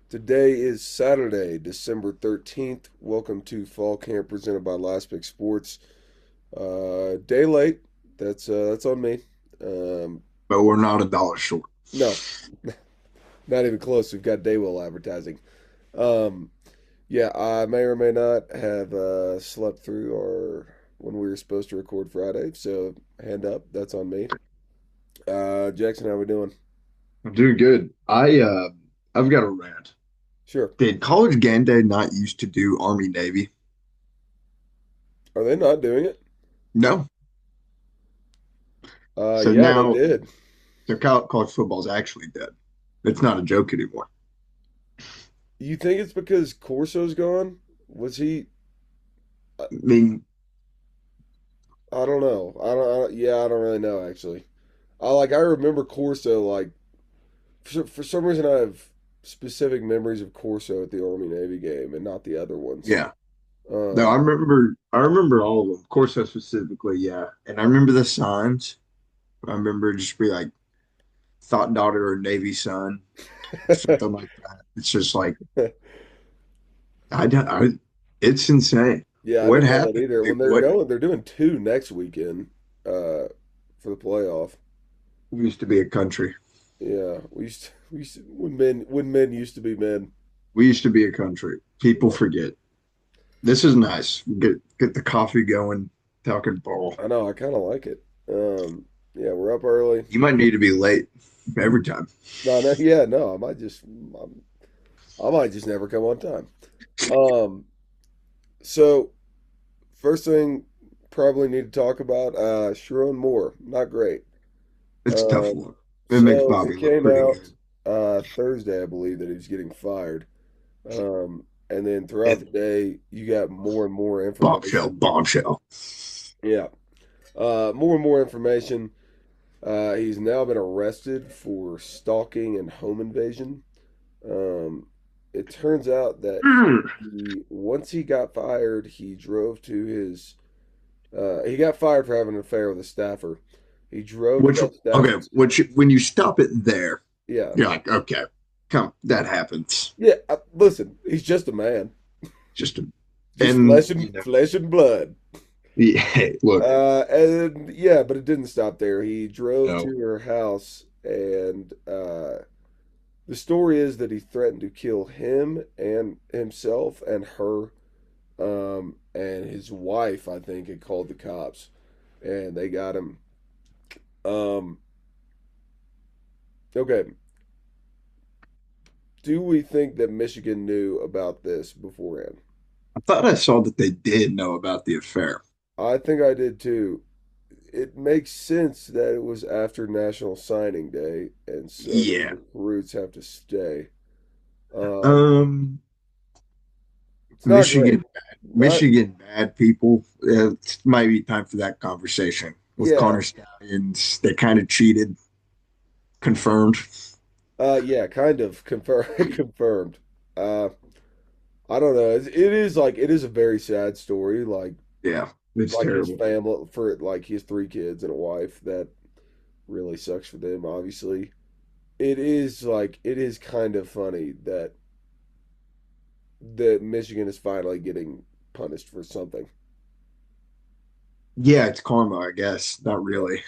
Today is Saturday, December 13th. Welcome to Fall Camp presented by Last Pick Sports. Day late. That's on me. Um, But we're not a dollar short. no, not even close. We've got Daywell advertising. Um, yeah, I may or may not have slept through our when we were supposed to record Friday. So hand up. That's on me. Jackson, how we doing? I'm doing good. I've got a rant. Sure. Did College Game Day not used to do Army Navy? Are they not doing it? No. So Yeah, they now did. college football is actually dead. It's not a joke anymore. You think it's because Corso's gone? Was he? I I mean, I don't know. Yeah, I don't really know actually. I remember Corso for some reason I have specific memories of Corso at the Army Navy game and not the other ones. yeah. No, Um, I remember all of them. Of course, specifically, yeah. And I remember the signs. I remember just be like thought daughter or Navy son, something like that. It's just like I don't it's insane. yeah, I What didn't know that happened? either. Like When they're what going, they're doing two next weekend, uh, for the playoff. used to be a country. Yeah, we used to, when men used to be men. We used to be a country. People forget. This is nice. Get the coffee going, talking ball. I know. I kind of like it. Yeah, we're up early. You might need to be late every time. No, no, yeah, no. I might just never come on time. Um, so first thing probably need to talk about Sharon Moore. Not great. It's a tough Um, look. It makes so Bobby it look came pretty out good. Thursday, I believe, that he was getting fired. And then throughout the And day, you got more and more bombshell, information. bombshell. Yeah, more and more information. He's now been arrested for stalking and home invasion. Um, it turns out that Mm. once he got fired, he drove to his. He got fired for having an affair with a staffer. He drove to Which that okay, staffer's. which when you stop it there, Yeah, you're like, okay, come, that happens. yeah. Listen, he's just a man, Just just and you know, flesh and blood. yeah, look, And yeah, but it didn't stop there. He drove no, to her house, and the story is that he threatened to kill him and himself and her. And his wife, I think, had called the cops, and they got him. Um, okay. Do we think that Michigan knew about this beforehand? I thought I saw that they did know about the affair. I think I did too. It makes sense that it was after National Signing Day, and so the Yeah. recruits have to stay. Um, Um, it's not great. Michigan, Not, Michigan bad people. It might be time for that conversation with yeah, Connor Stallions. They kind of cheated, confirmed. yeah, kind of confirmed. Confirmed. Uh, I don't know. It is a very sad story. Yeah, it's Like his terrible. family for like his three kids and a wife. That really sucks for them. Obviously, it is kind of funny that Michigan is finally getting punished for something. Yeah, it's karma, I guess. Not really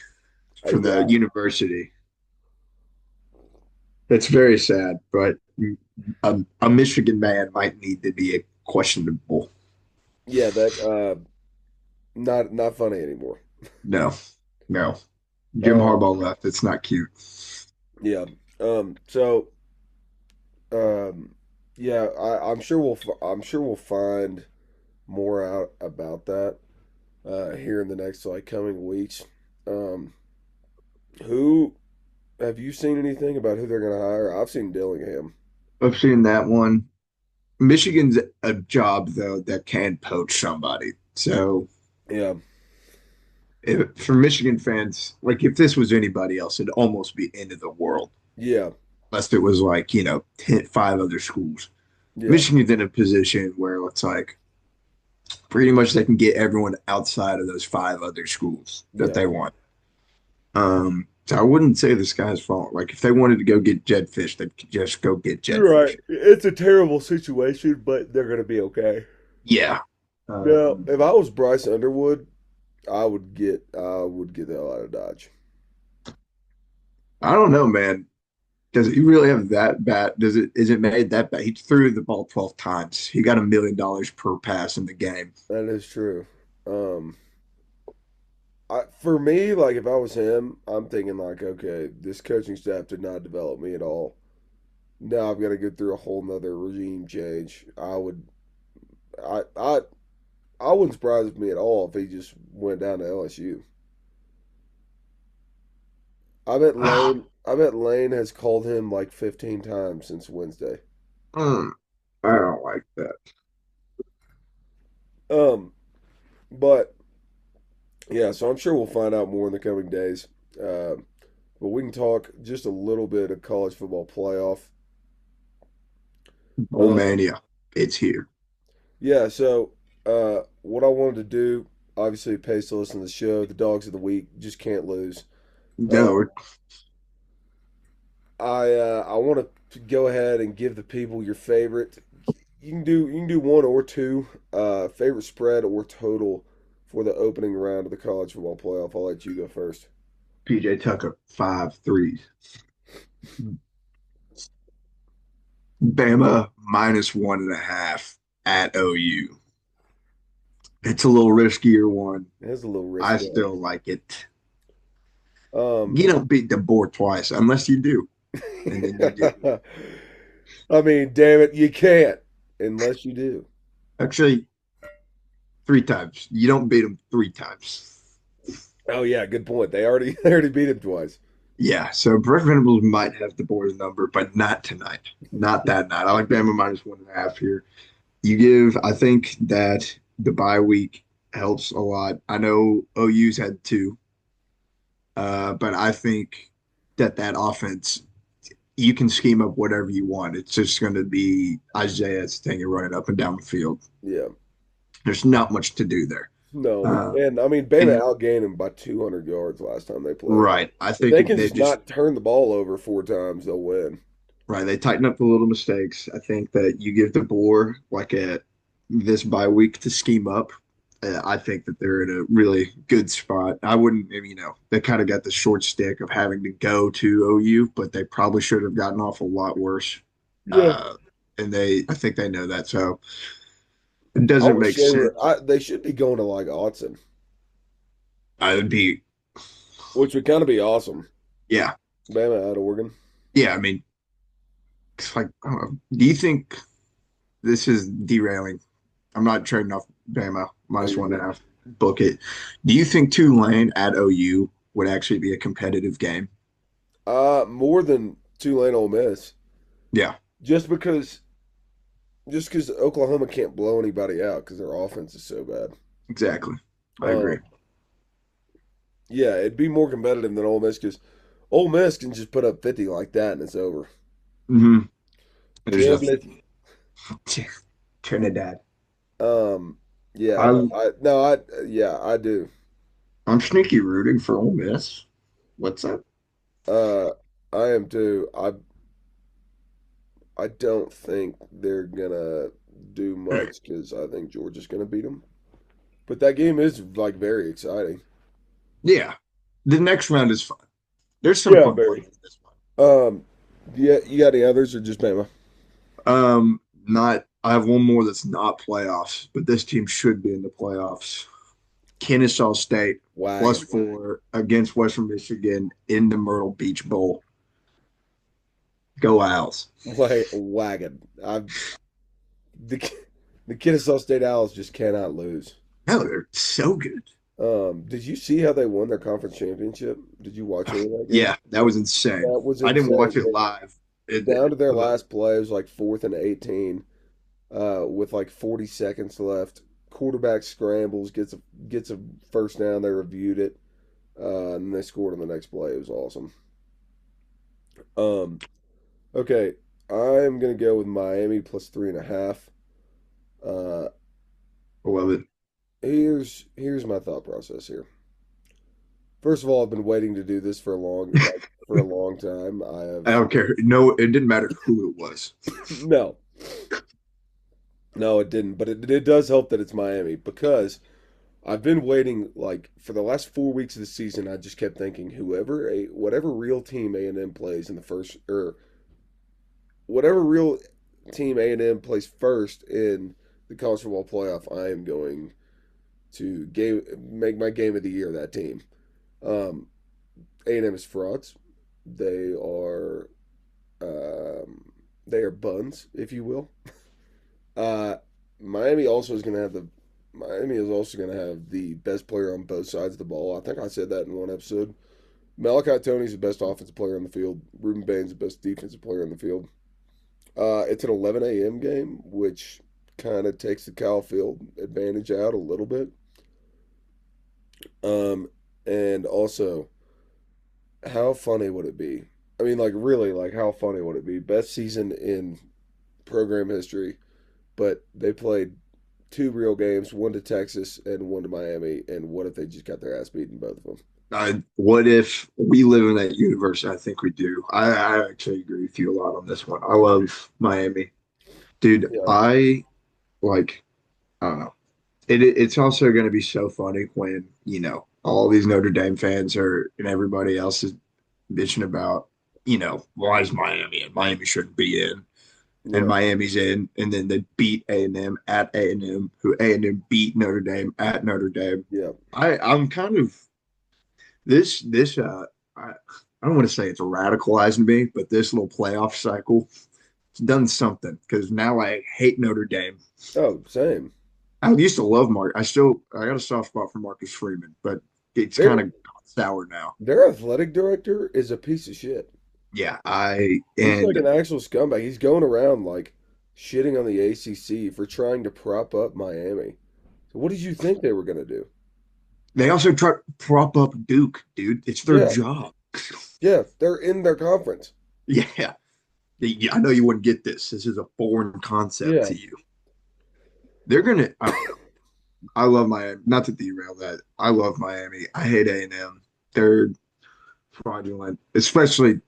for the Yeah, university. It's very sad, but a Michigan man might need to be a questionable. yeah. That not funny anymore. No, no. Jim Um, Harbaugh left. It's not cute. yeah. So um, yeah. I'm sure we'll find more out about that here in the next like coming weeks. Um, who have you seen anything about who they're going to hire? I've seen Dillingham. I've seen that one. Michigan's a job though that can poach somebody. So Yeah, for Michigan fans, like if this was anybody else, it'd almost be end of the world. yeah, Unless it was like, 5 other schools. yeah, Michigan's in a position where it's like pretty much they can get everyone outside of those 5 other schools that yeah. they want. So I wouldn't say the sky's falling. Like if they wanted to go get Jedfish, they could just go get You're right. Jedfish. It's a terrible situation, but they're gonna be okay. Yeah. Now, Um, if I was Bryce Underwood, I would get the hell out of Dodge. I don't know, man. Does he really have that bad? Is it made that bad? He threw the ball 12 times. He got $1 million per pass in the game. That is true. Um, for me, like if I was him, I'm thinking like, okay, this coaching staff did not develop me at all. Now I've got to go through a whole nother regime change. I, I, I wouldn't surprise me at all if he just went down to LSU. I bet Lane has called him like 15 times since Wednesday. Mm, I don't like that. Um, but yeah, so I'm sure we'll find out more in the coming days. Uh, but we can talk just a little bit of college football playoff. Bowl Um, mania. It's here. yeah, so what I wanted to do, obviously, it pays to listen to the show. The dogs of the week just can't lose. Uh, No, I want to go ahead and give the people your favorite. You can do one or two favorite spread or total for the opening round of the college football playoff. I'll let you go first. PJ Tucker, 5 threes. Bama -1.5 at OU. It's a little riskier one. It's a little I risky. still like it. Um, You don't beat the board twice unless you do, and then you do. I mean, damn it, you can't unless you do. Actually, 3 times. You don't beat them 3 times. Oh yeah, good point. They already beat him twice. Yeah, so Brett Venables might have the board's number, but not tonight. Not that night. I like Bama -1.5 here. I think that the bye week helps a lot. I know OU's had two, but I think that offense, you can scheme up whatever you want. It's just going to be Isaiah's thing and running up and down the field. Yeah. There's not much to do there. No, Uh, and I mean, Bama and outgained him by 200 yards last time they played. right, I If they think can they just just not turn the ball over 4 times, they'll win. right. They tighten up the little mistakes. I think that you give DeBoer like a this bye week to scheme up. I think that they're in a really good spot. I wouldn't, they kind of got the short stick of having to go to OU, but they probably should have gotten off a lot worse. Yeah. Uh, I think they know that. So it I doesn't wish make they were. sense. They should be going to like Autzen, I would be, which would kind of be awesome. yeah, Bama out of Oregon. yeah. I mean, it's like, I don't know. Do you think this is derailing? I'm not trading off Bama Oh, minus you're one and a good. half. Book it. Do you think Tulane at OU would actually be a competitive game? More than Tulane, Ole Miss, Yeah, just because Oklahoma can't blow anybody out because their offense is so bad. exactly. I agree. Um, yeah, it'd be more competitive than Ole Miss because Ole Miss can just put up 50 like that and it's over. Hmm. There's a Tablet. Trinidad. Um, yeah, I'm I no, I yeah, I do. I'm sneaky rooting for Ole Miss. What's up? Uh, I am too. I don't think they're gonna do much because I think Georgia's gonna beat them. But that game is like very exciting. Yeah, the next round is fun. There's some Yeah, fun very. plays in this Um, yeah, you got any others or just Bama? one. Not. I have one more that's not playoffs, but this team should be in the playoffs. Kennesaw State Wagon, +4 against Western Michigan in the Myrtle Beach Bowl. Go Owls. wagon. The the Kennesaw State Owls just cannot lose. No, they're so good. Did you see how they won their conference championship? Did you watch any of that game? Yeah, that was insane. That was I didn't watch insane. it live. Down to their But last play, it was like 4th and 18, with like 40 seconds left. Quarterback scrambles, gets a first down. They reviewed it, and they scored on the next play. It was awesome. Um, okay, I'm gonna go with Miami plus 3.5. Uh, I love it. here's my thought process here. First of all, I've been waiting to do this for a long time. I I have don't care. No, it didn't matter who it was. no, no, it didn't. But it does help that it's Miami because I've been waiting like for the last 4 weeks of the season. I just kept thinking whatever real team A&M plays in the first or whatever real team A&M plays first in the college football playoff, I am going to make my game of the year that team. Um, A&M is frauds. They are they are buns, if you will. Uh, Miami also is going to have the Miami is also going to have the best player on both sides of the ball. I think I said that in one episode. Malachi Tony's the best offensive player on the field. Ruben Bain's the best defensive player on the field. It's an 11 a.m. game, which kind of takes the Cal field advantage out a little bit. Um, and also, how funny would it be? I mean, like, really, like, how funny would it be? Best season in program history, but they played two real games, one to Texas and one to Miami. And what if they just got their ass beaten both of them? What if we live in that universe? I think we do. I actually agree with you a lot on this one. I love Miami. Dude, Yeah, I like, I don't know. It's also going to be so funny when, all these Notre Dame fans are and everybody else is bitching about, why is Miami and Miami shouldn't be in and yeah, Miami's in, and then they beat A&M at A&M, who A&M beat Notre Dame at Notre Dame. yeah. I'm kind of this I don't want to say it's radicalizing me, but this little playoff cycle it's done something because now I hate Notre Dame. Oh, same. I used to love Mark. I got a soft spot for Marcus Freeman, but it's kind Their of sour now. their athletic director is a piece of shit. Yeah, I He's like and an actual scumbag. He's going around like shitting on the ACC for trying to prop up Miami. So what did you think they were going to do? they also try to prop up Duke, dude. It's their Yeah, job. yeah, they're in their conference. Yeah. Yeah, I know you wouldn't get this. This is a foreign concept Yeah, to you. They're gonna. I don't know. I love Miami. Not to derail that. I love Miami. I hate A&M. They're fraudulent, especially.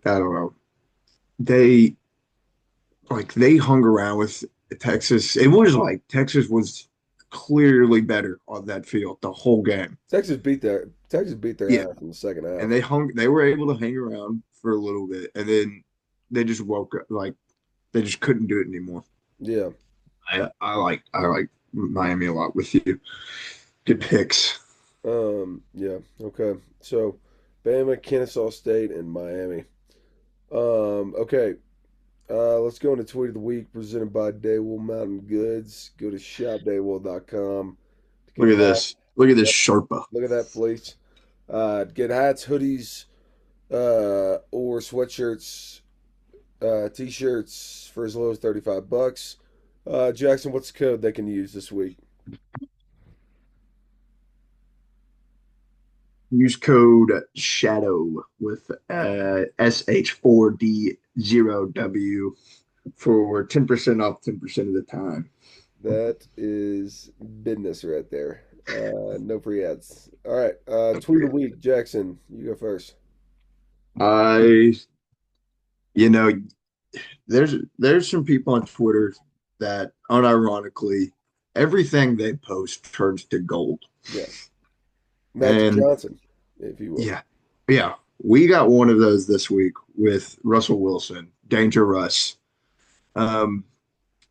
I don't know. They they hung around with Texas. It was like Texas was clearly better on that field the whole game. Texas beat their Yeah, ass in the second and half. they were able to hang around for a little bit, and then they just woke up like they just couldn't do it anymore. Yeah. I like Miami a lot with you. Good picks. Yeah. Okay. So, Bama, Kennesaw State, and Miami. Okay. Let's go into tweet of the week presented by Daywell Mountain Goods. Go to shopdaywell.com to get Look at hats. this. Look at this Yep. Sherpa. Look at that fleece. Get hats, hoodies, or sweatshirts, t-shirts for as low as $35. Jackson, what's the code they can use this week? Use code SHADOW with SH4D0W for 10% off 10% of the time. That is business right there. No free ads. All right. Tweet of the week, Jackson. You go first. I, you know, there's some people on Twitter that unironically everything they post turns to gold. Yeah. Magic And Johnson, if you will. yeah, yeah, we got one of those this week with Russell Wilson, Danger Russ. Um,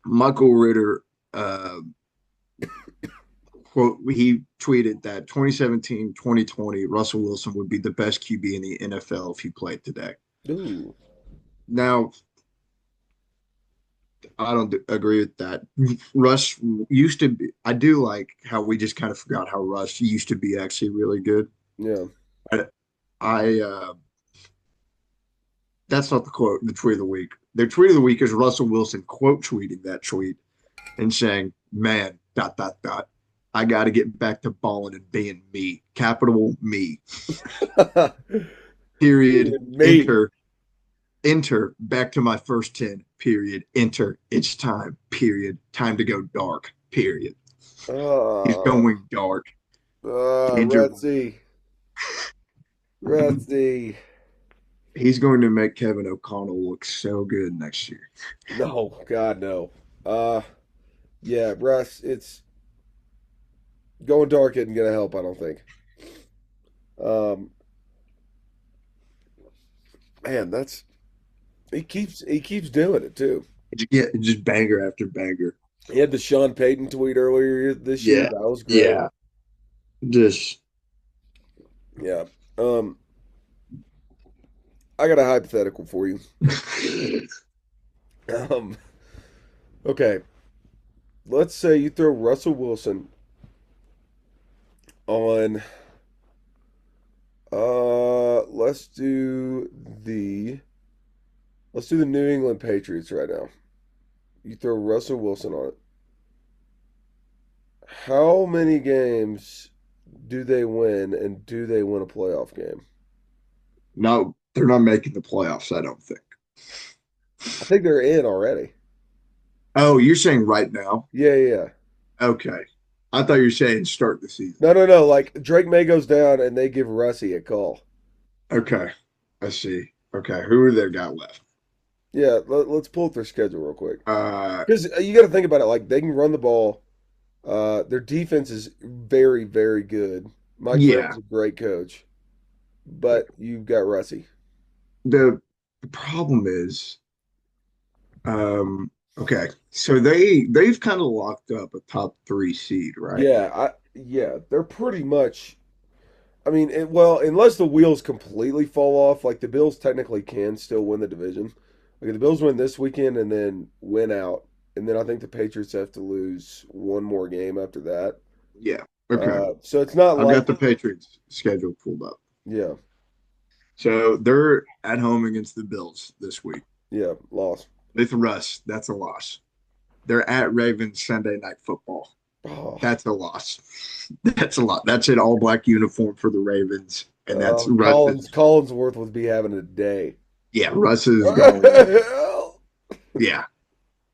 Michael Ritter, uh, quote, he tweeted that 2017, 2020, Russell Wilson would be the best QB in the NFL if he played today. Ooh. Now, I don't agree with that. Russ used to be, I do like how we just kind of forgot how Russ used to be actually really good. Yeah. But that's not the tweet of the week. The tweet of the week is Russell Wilson quote tweeting that tweet and saying, man, dot, dot, dot. I got to get back to balling and being me. Capital me. Period. Me. Enter back to my first 10. Period. Enter. It's time. Period. Time to go dark. Period. He's Uh, going dark. Danger. Red Sea. Rusty. He's going to make Kevin O'Connell look so good next year. No, God, no. Uh, yeah, Russ, it's going dark isn't gonna help, I don't think. Um, man, that's he keeps doing it too. Yeah, just banger after banger. He had the Sean Payton tweet earlier this year. Yeah, That was great. yeah. Just Yeah. Um, I got a hypothetical for you. Um, okay. Let's say you throw Russell Wilson on let's do the New England Patriots right now. You throw Russell Wilson on it. How many games do they win and do they win a playoff game? no, they're not making the playoffs, I don't think. I think they're in already. Oh, you're saying right now? Yeah, yeah, yeah. Okay. I thought you were saying start the season. No, no, no. Like Drake May goes down and they give Russie a call. Okay. I see. Okay. Who do they got left? Yeah, let's pull up their schedule real quick. Uh, Because you got to think about it. Like they can run the ball. Their defense is very, very good. Mike yeah. Vrabel's a great coach, but you've got Russie. The problem is, okay, so they've kind of locked up a top three seed, right? Yeah, they're pretty much. I mean, well, unless the wheels completely fall off, like the Bills technically can still win the division. Like if the Bills win this weekend and then win out, and then I think the Patriots have to lose one more game after that. Yeah. Okay. So it's not I've like, got the Patriots schedule pulled up. yeah, So they're at home against the Bills this week. yeah, loss. With Russ, that's a loss. They're at Ravens Sunday Night Football. Oh, That's a loss. That's a lot. That's an all black uniform for the Ravens. And that's Russ's. Collinsworth would be having a day. Yeah, Russ is going. Yeah,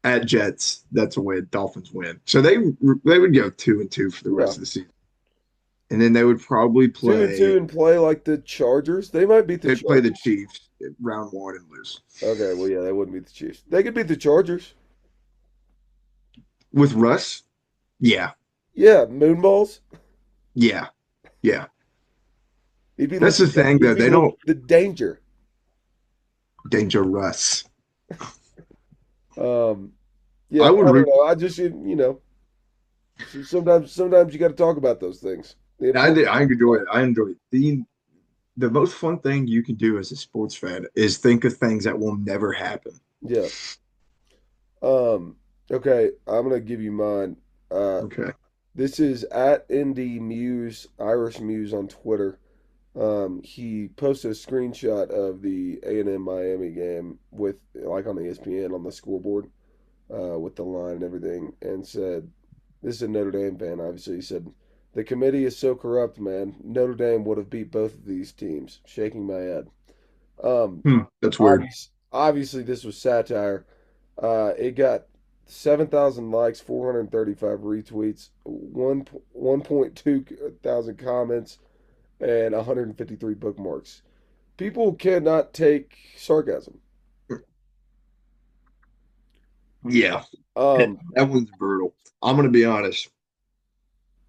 at Jets, that's a win. Dolphins win. So they would go 2-2 for the Yeah, rest of the season. And then they would probably 2-2 play. and play like the Chargers. They might beat the They'd play the Chargers. Chiefs round one and lose. Okay, well, yeah, they wouldn't beat the Chiefs. They could beat the Chargers. With Russ, yeah, Yeah, Moonballs. yeah, yeah. He'd be That's the thing, he'd though. be They don't the danger. danger Russ. Um, yeah, I would I don't root. know. I just sometimes you got to talk about those things. The important I enjoy it. I enjoy it. The most fun thing you can do as a sports fan is think of things that will never happen. yeah. Um, okay, I'm gonna give you mine. Okay. This is at Indie Muse, Irish Muse on Twitter. He posted a screenshot of the A&M Miami game with like on ESPN on the scoreboard, with the line and everything, and said, "This is a Notre Dame fan." Obviously, he said, "The committee is so corrupt, man. Notre Dame would have beat both of these teams." Shaking my head. Um, That's weird. obviously, this was satire. It got 7,000 likes, 435 retweets, 1.2 thousand comments, and 153 bookmarks. People cannot take sarcasm. Yeah. Um, That one's brutal. I'm gonna be honest.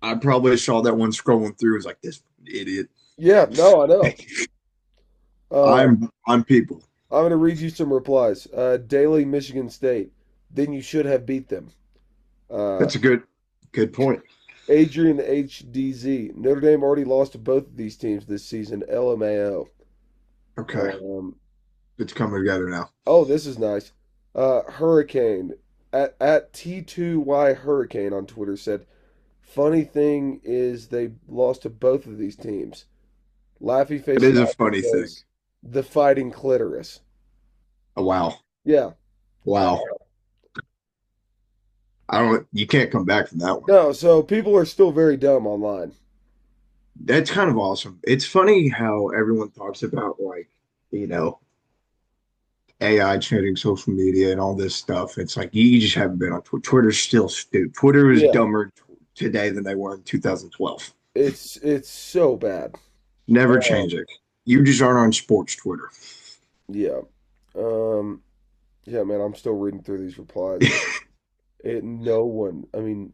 I probably saw that one scrolling through. Was like this idiot. yeah, no, I know. Uh, I'm people. I'm going to read you some replies. Daily, Michigan State. Then you should have beat them. Uh, That's a good point. Adrian HDZ. Notre Dame already lost to both of these teams this season. LMAO. Okay, Um, it's coming together now. oh, this is nice. Hurricane at T2Y Hurricane on Twitter said, "Funny thing is they lost to both of these teams." Laughy It face is a emoji funny thing. says, "The fighting clitoris." Oh, wow, Yeah. wow. I don't. You can't come back from that one. No, so people are still very dumb online. That's kind of awesome. It's funny how everyone talks about like you know AI trending social media and all this stuff. It's like you just haven't been on Twitter. Twitter's still stupid. Twitter is Yeah. dumber today than they were in 2012. It's so bad. Never Um, change it. You just aren't on sports Twitter. yeah. Um, yeah, man, I'm still reading through these replies. No one, I mean,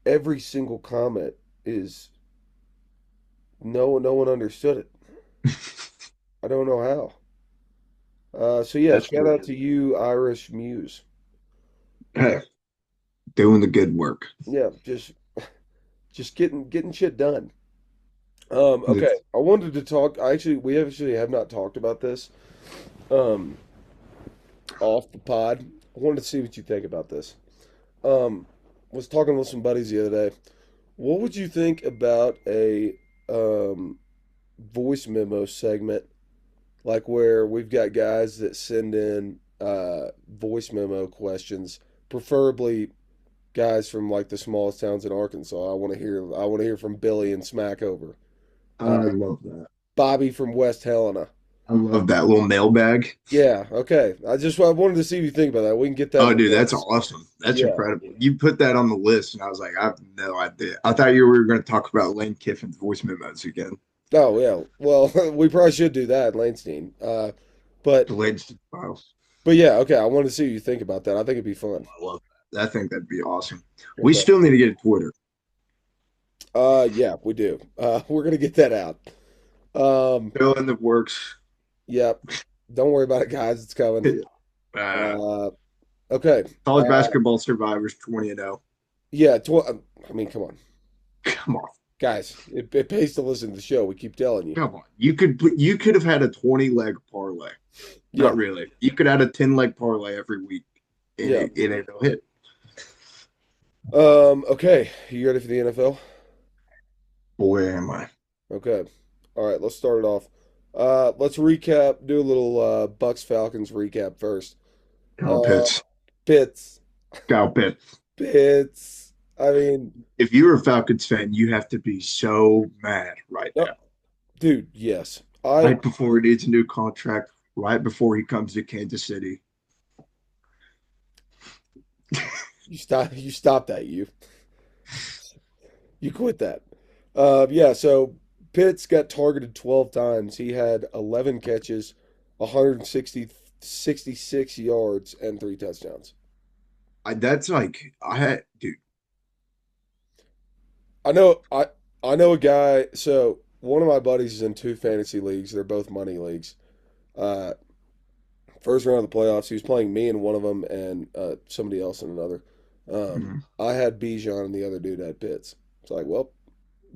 every single comment is no one understood it. I don't know how. So yeah, That's shout out crazy. to you, Irish Muse. Hey, doing the good work. Yeah, just getting shit done. Okay, It's, I wanted to talk. We actually have not talked about this. Um, off the pod. I wanted to see what you think about this. Um, was talking with some buddies the other day. What would you think about a um voice memo segment, like where we've got guys that send in voice memo questions, preferably guys from like the smallest towns in Arkansas. I want to hear from Billy and Smackover. I Uh, love that. Bobby from West Helena. I love that little mailbag. Yeah, okay. I wanted to see what you think about that. We can get that Oh, in the dude, that's books. awesome. That's Yeah. incredible. You put that on the list, and I was like, I have no idea. I thought you were going to talk about Lane Kiffin's voice memos again. Oh yeah. Well, we probably should do that, Lanestein. The But latest files. but yeah, okay. I wanted to see what you think about that. I think it'd be fun. I love that. I think that'd be awesome. We Okay. still need to get a Twitter. Yeah, we do. We're gonna get that out. Um, Still in the works. yep. Don't worry about it, guys. It's coming. Uh, Uh, okay. College basketball survivors 20 and 0. Yeah. I mean, come on, Come on. guys. It pays to listen to the show. We keep telling you. Come on. You could have had a 20 leg parlay. Yeah. Not really. You could add a 10 leg parlay every week. Yeah. It ain't no hit. Okay. You ready for the NFL? Boy, am I. Okay. All right. Let's start it off. Let's recap. Do a little Bucks Falcons recap first. Kyle Uh, Pitts. Pitts. Kyle Pitts. Pitts. I mean, If you're a Falcons fan, you have to be so mad right no, now. dude. Yes. I Right before he needs a new contract, right before he comes to Kansas City. You stop that. You quit that. Yeah, so Pitts got targeted 12 times. He had 11 catches, 66 yards, and 3 touchdowns. That's like I had, dude. I know I know a guy, so one of my buddies is in two fantasy leagues. They're both money leagues. Uh, First round of the playoffs, he was playing me in one of them and somebody else in another. Mhm. I had Bijan and the other dude had Pitts. It's like, well,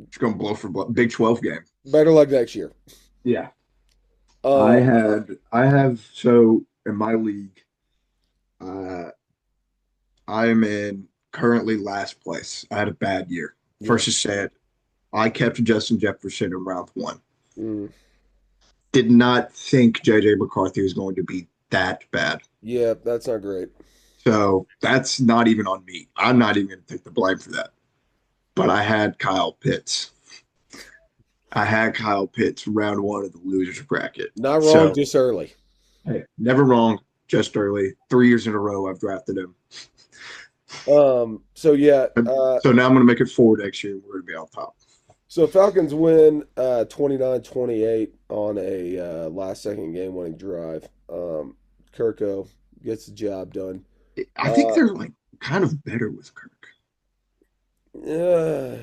It's gonna blow for Big 12 game. better luck next year. Yeah. Um, I have so in my league, uh I'm in currently last place. I had a bad year. yeah. First to say it, I kept Justin Jefferson in round one. Mm. Did not think JJ McCarthy was going to be that bad. Yeah, that's not great. So that's not even on me. I'm not even going to take the blame for that. But I had Kyle Pitts. I had Kyle Pitts round one of the losers bracket. Not wrong, So just early. hey, never wrong, just early. 3 years in a row I've drafted him. So yeah, So now I'm going to make it four next year. We're going to be on top. so Falcons win 29-28 on a last second game winning drive. Kirko gets the job done. I think Uh, they're like kind of better with Kirk. yeah,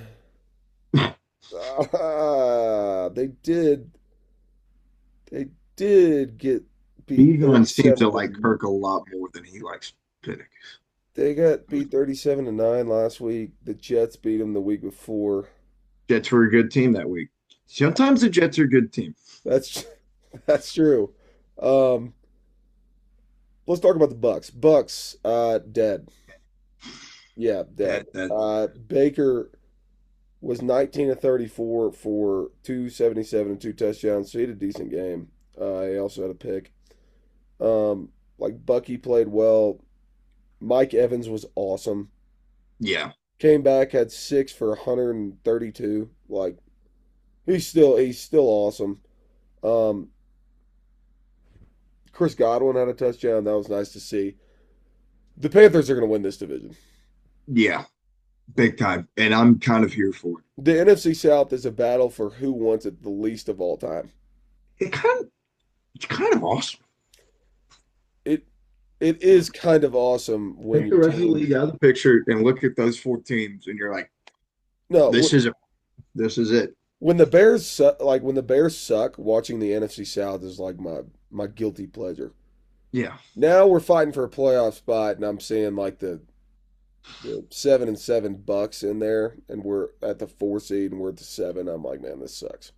they did get beat Bijan seems 37 to like to Kirk a lot more than he likes Pinnock. they got beat 37-9 last week. The Jets beat them the week before. Jets were a good team that week. Sometimes the Jets are a good team. That's that's true. Um, let's talk about the Bucks. Bucks dead. Yeah, dead. That Baker was 19 of 34 for 277 and 2 touchdowns, so he had a decent game. He also had a pick. Like Bucky played well. Mike Evans was awesome. yeah. Came back, had 6 for 132. Like he's still awesome. Um, Chris Godwin had a touchdown. That was nice to see. The Panthers are going to win this division. Yeah. big time, and I'm kind of here for The NFC South is a battle for who wants it the least of all time. it. It's kind of awesome. It it is kind of awesome when Take your the rest of the team. league out of the picture and look at those four teams, and you're like, No, this is it. This is it. when the Bears suck, like when the Bears suck, watching the NFC South is like my guilty pleasure. Yeah. Now we're fighting for a playoff spot, and I'm seeing like the 7-7 Bucks in there, and we're at the 4 seed, and we're at the seven. I'm like, man, this sucks.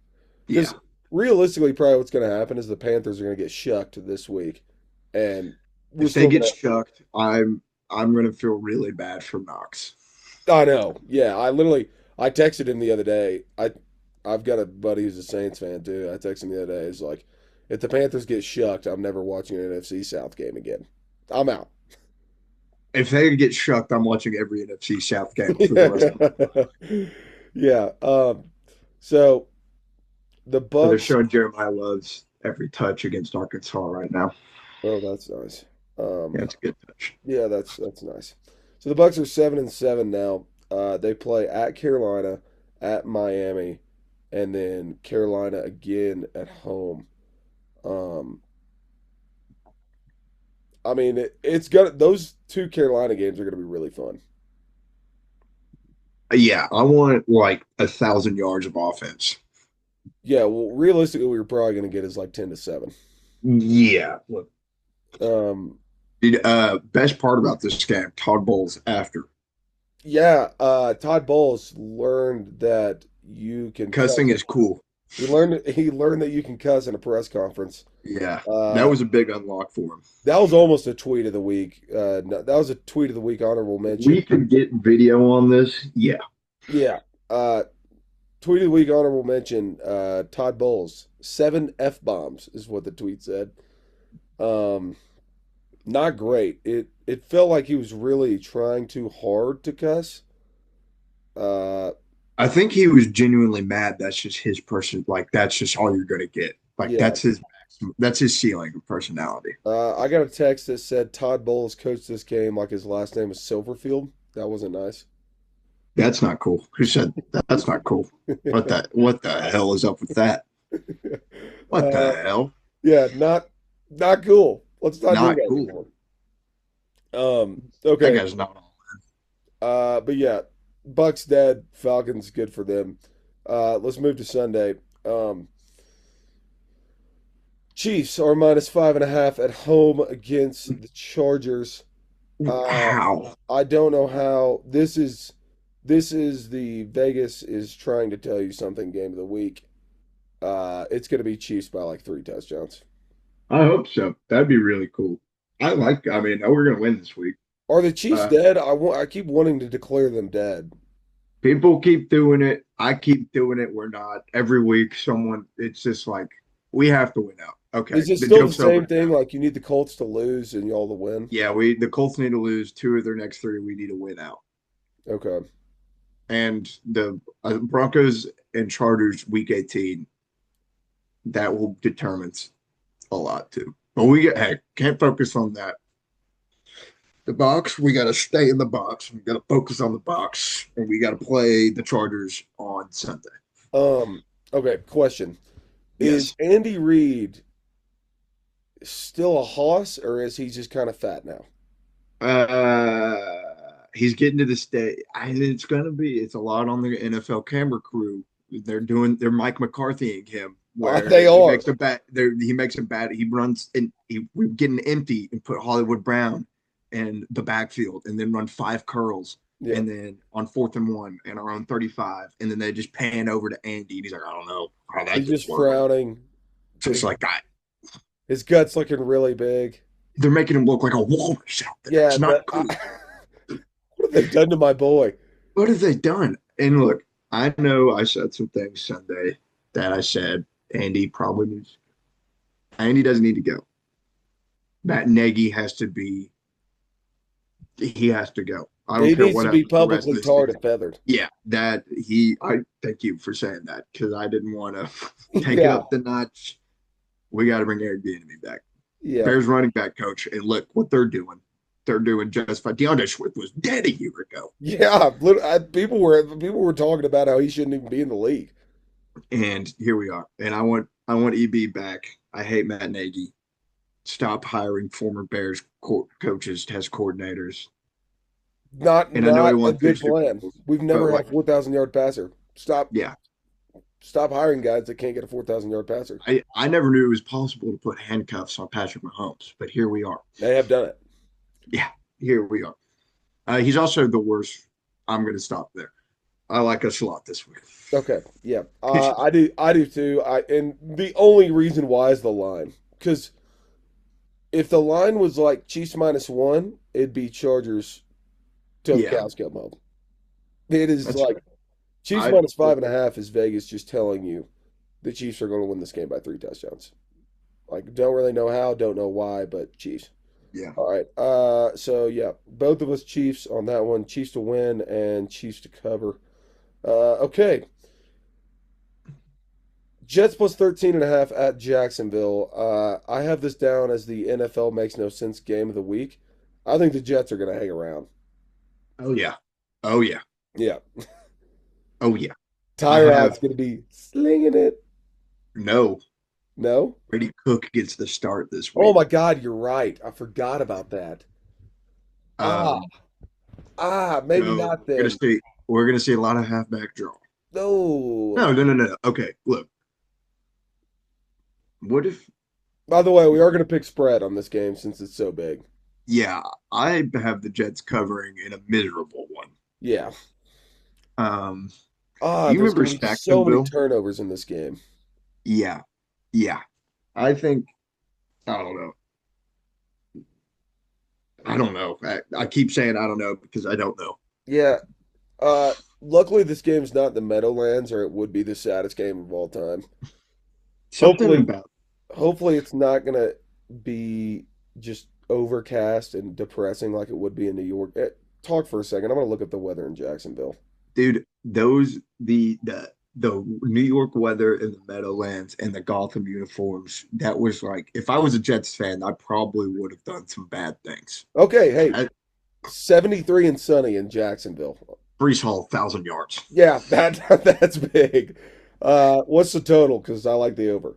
Yeah. Because realistically, probably what's going to happen is the Panthers are going to get shucked this week, and we're If they still get gonna. shucked, I'm gonna feel really bad for Knox. I know, yeah. I texted him the other day. I've got a buddy who's a Saints fan too. I texted him the other day. He's like, if the Panthers get shucked, I'm never watching an NFC South game again. I'm out. If they get shucked, I'm watching every NFC South game for the rest of my life. Yeah. So the So they're Bucks. showing Jeremiah loves every touch against Arkansas right now. Oh, that's nice. Yeah, it's a good touch. Yeah, that's nice. So the Bucks are 7-7 now. They play at Carolina, at Miami, and then Carolina again at home. Um, I mean, it's gonna those two Carolina games are gonna be really fun. Yeah, I want like 1,000 yards of offense. Yeah, well, realistically, we're probably gonna get is like 10-7. Yeah. Look, Um, dude, best part about this game, Todd Bowles after yeah, Todd Bowles learned that you can cussing cuss. is cool. He learned that you can cuss in a press conference. Yeah, that Uh, was a big unlock for him. that was almost a tweet of the week. No, that was a tweet of the week honorable We mention. could get video on this. Yeah, Yeah. Tweet of the week honorable mention. Todd Bowles, 7 F bombs is what the tweet said. Um, not great. It felt like he was really trying too hard to cuss. Uh, I think he was genuinely mad. That's just his person. Like that's just all you're gonna get. Like yeah. that's his maximum. That's his ceiling of personality. I got a text that said Todd Bowles coached this game like his last name was Silverfield. That wasn't nice. That's not cool. Who said that? That's not cool? What the hell is up with that? What the Uh, hell? yeah, not cool. Let's not do Not that cool. anymore. That Okay. guy's not all. But yeah, Bucks dead, Falcons good for them. Let's move to Sunday. Um, Chiefs are -5.5 at home against the Chargers. Uh, How? I don't know how this is the Vegas is trying to tell you something game of the week. It's going to be Chiefs by like 3 touchdowns. I hope so. That'd be really cool. I mean, we're gonna win this week. Are the Chiefs Uh, dead? I keep wanting to declare them dead. People keep doing it. I keep doing it. We're not. Every week, it's just like, we have to win out. Okay. Is it The still the joke's over same thing? now. Like you need the Colts to lose and y'all to win? Yeah, the Colts need to lose two of their next three. We need to win out. Okay. And the Broncos and Chargers week 18, that will determine a lot too. But hey, can't focus on that. The box, we got to stay in the box. We got to focus on the box, and we got to play the Chargers on Sunday. Um, okay, question. Is Yes. Andy Reid still a hoss or is he just kind of fat now? He's getting to the state. It's a lot on the NFL camera crew. They're Mike McCarthying him, where They are. he makes a bad, he runs and we're getting empty and put Hollywood Brown in the backfield and then run five curls. Yeah. And then on 4th and 1 and our own 35, and then they just pan over to Andy. And he's like, I don't know how that He's just just worked. frowning. Just His, like that. his gut's looking really big. They're making him look like a walrus out there. Yeah, It's not cool. what have they done to my boy? What have they done? And look, I know I said some things Sunday that I said Andy probably needs. Andy doesn't need to go. Matt Nagy has to be. He has to go. I don't He care needs what to be happens the rest of publicly this tarred season. and feathered. Yeah, that he. I thank you for saying that because I didn't want to take it Yeah, up the notch. We got to bring Eric Bieniemy back. yeah, Bears running back coach, and look what they're doing. they're doing just fine. DeAndre Swift was dead a year ago, Yeah, people were talking about how he shouldn't even be in the league. and here we are. And I want EB back. I hate Matt Nagy. Stop hiring former Bears coaches as coordinators. Not And I know he not a won three good Super plan. Bowls, We've but never had like, a 4,000 yard passer. yeah, Stop hiring guys that can't get a 4,000 yard passer. I never knew it was possible to put handcuffs on Patrick Mahomes, but here we are. They have done it. Yeah, here we are. He's also the worst. I'm going to stop there. I like us a lot this week. Okay, yeah, I do too. And the only reason why is the line, because if the line was like Chiefs -1, it'd be Chargers till the Yeah, cows come home. It is that's like fair. Chiefs I -5.5 is Vegas just telling you the Chiefs are going to win this game by 3 touchdowns. Like, don't really know how, don't know why, but Chiefs. yeah. All right. So yeah, both of us Chiefs on that one. Chiefs to win and Chiefs to cover. Okay. Jets +13.5 at Jacksonville. I have this down as the NFL makes no sense game of the week. I think the Jets are going to hang around. Oh yeah. Oh yeah. Yeah. Oh yeah. I Tyrod's have going to be slinging it. no. No? Brady Cook gets the start this Oh week. my God, you're right. I forgot about that. Ah, Um, maybe so not then. we're gonna see a lot of halfback draw. No. No, no, no, no, no. Okay, look. What if? By the way, we are going to pick spread on this game since it's so big. Yeah, I have the Jets covering in a miserable one. Yeah. Um, do you There's remember going to be so many Jacksonville? turnovers in this game. Yeah, yeah. I think I don't know. I don't know. I keep saying I don't know because I don't know. Yeah. Luckily this game's not the Meadowlands, or it would be the saddest game of all time. Something Hopefully, about hopefully it's not gonna be just overcast and depressing like it would be in New York. Talk for a second. I'm gonna look up the weather in Jacksonville. dude, those the New York weather and the Meadowlands and the Gotham uniforms, that was like if I was a Jets fan, I probably would have done some bad things. Okay, hey, I, 73 and sunny in Jacksonville. Brees Hall, 1,000 yards. Yeah, that's big. What's the total? Because I like the over.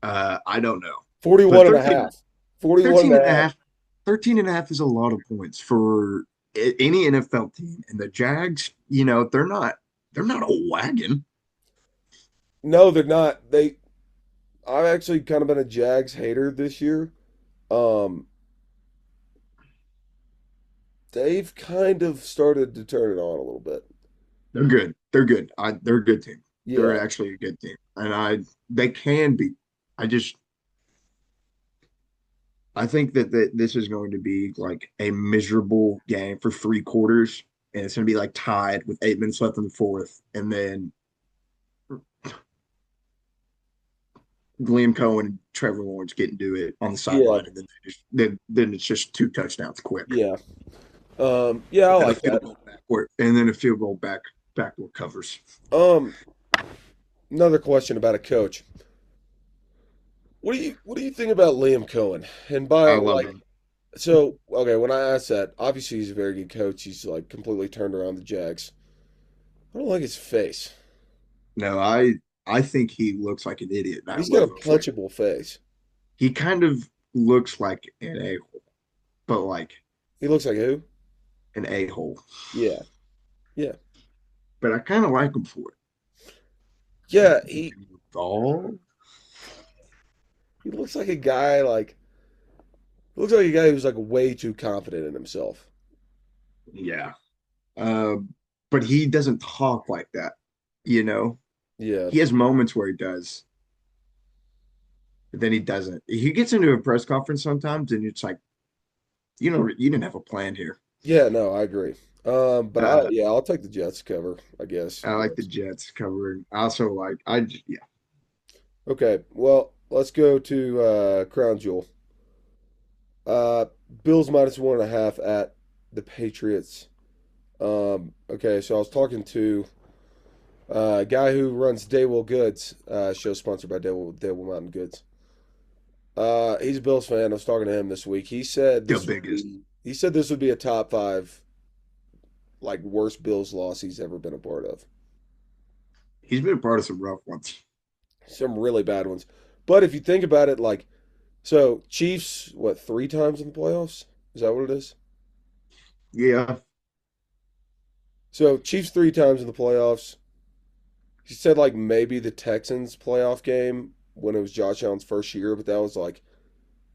I don't know. But 41 and a half. 41 13 and a and a half. half, 13 and a half is a lot of points for any NFL team. And the Jags, they're not a wagon. No, they're not. I've actually kind of been a Jags hater this year. Um, they've kind of started to turn it on a little bit. They're good. They're good. They're a good team. Yeah. They're actually a good team. And they can be. I just, I think that this is going to be like a miserable game for 3 quarters. And it's going to be like tied with 8 minutes left in the fourth. And then Liam Cohen and Trevor Lawrence get into it on the Yeah. sideline, and then it's just 2 touchdowns quick, Yeah. Yeah, I and a like field that. goal backward, and then a field goal backward covers. Um, Another question about a coach. What do you think about Liam Cohen? And I by love like him. so okay, when I asked that, obviously he's a very good coach. He's like completely turned around the Jags. I don't like his face. No, I think he looks like an idiot. I He's got a love him for it. punchable face. He kind of looks like an a hole, but like He looks like who? an a hole. Yeah. Yeah. But I kind of like him for it. Yeah, He he can ball. he looks like a guy like looks like a guy who's like way too confident in himself. Yeah, uh, but he doesn't talk like that. You know, Yeah. he has moments where he does, but then he doesn't. He gets into a press conference sometimes, and it's like, you didn't have a plan here. Yeah, no, I agree. But Uh, I'll take the Jets cover, I guess. I like the Jets covering. I also like yeah. Okay, well, let's go to Crown Jewel. Uh, Bills -1.5 at the Patriots. Okay, so I was talking to a guy who runs Daywell Goods, show sponsored by Daywell Mountain Goods. He's a Bills fan. I was talking to him this week. He said The this would biggest. be He said this would be a top five like worst Bills loss he's ever been a part of. He's been a part of some rough ones. Some really bad ones. But if you think about it, like so Chiefs, what, three times in the playoffs? Is that what it is? Yeah. So Chiefs three times in the playoffs. He said like maybe the Texans playoff game when it was Josh Allen's first year, but that was like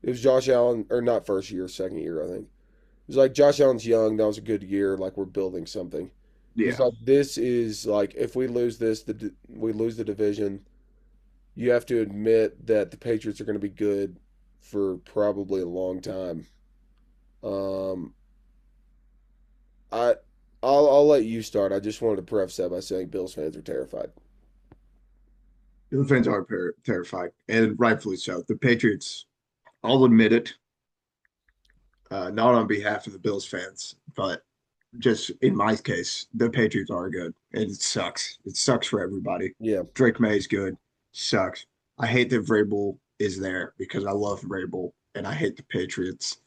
it was Josh Allen or not first year, second year, I think. It was like Josh Allen's young, that was a good year, like we're building something. He's Yeah. like, this is like if we lose this, we lose the division. You have to admit that the Patriots are going to be good for probably a long time. Um, I I'll let you start. I just wanted to preface that by saying Bills fans are terrified. The fans are terrified, and rightfully so. The Patriots, I'll admit it, not on behalf of the Bills fans, but just in my case, the Patriots are good, and it sucks. It sucks for everybody. Yeah, Drake May is good, sucks. I hate that Vrabel is there because I love Vrabel, and I hate the Patriots.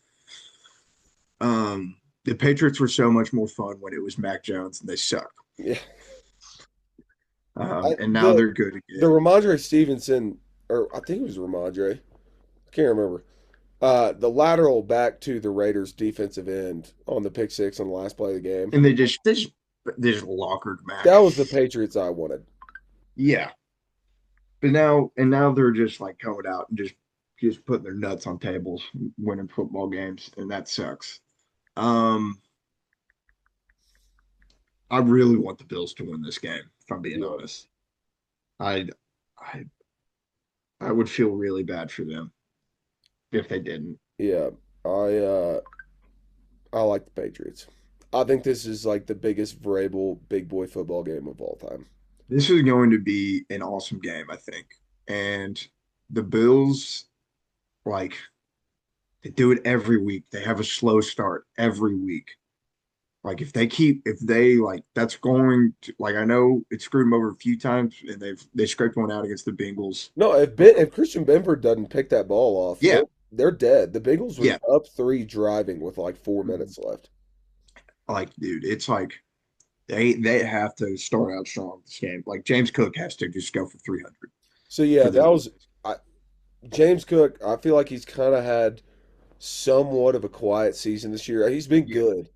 The Patriots were so much more fun when it was Mac Jones, and they suck. yeah. And now The they're good the again. Ramondre Stevenson, or I think it was Ramondre. I can't remember. The lateral back to the Raiders defensive end on the pick six on the last play of the game. And they just lockered Mac. That was the Patriots I wanted. Yeah. But now they're just like coming out and just putting their nuts on tables, winning football games, and that sucks. Um, I really want the Bills to win this game, if I'm being Yeah, honest. I I I would feel really bad for them if they didn't. yeah. I uh, I like the Patriots. I think this is like the biggest Vrabel big boy football game of all time. This is going to be an awesome game, I think. And the Bills, like, they do it every week. They have a slow start every week. Like if they like that's going to like I know it screwed them over a few times and they scraped one out against the Bengals. No, if Christian Benford doesn't pick that ball off, Yeah, they're dead. The Bengals were yeah. up three driving with like 4 minutes left. Like, dude, it's like they have to start out strong this game. Like James Cook has to just go for 300 So yeah, for that them. was I, James Cook. I feel like he's kind of had somewhat of a quiet season this year. He's been Yeah, good.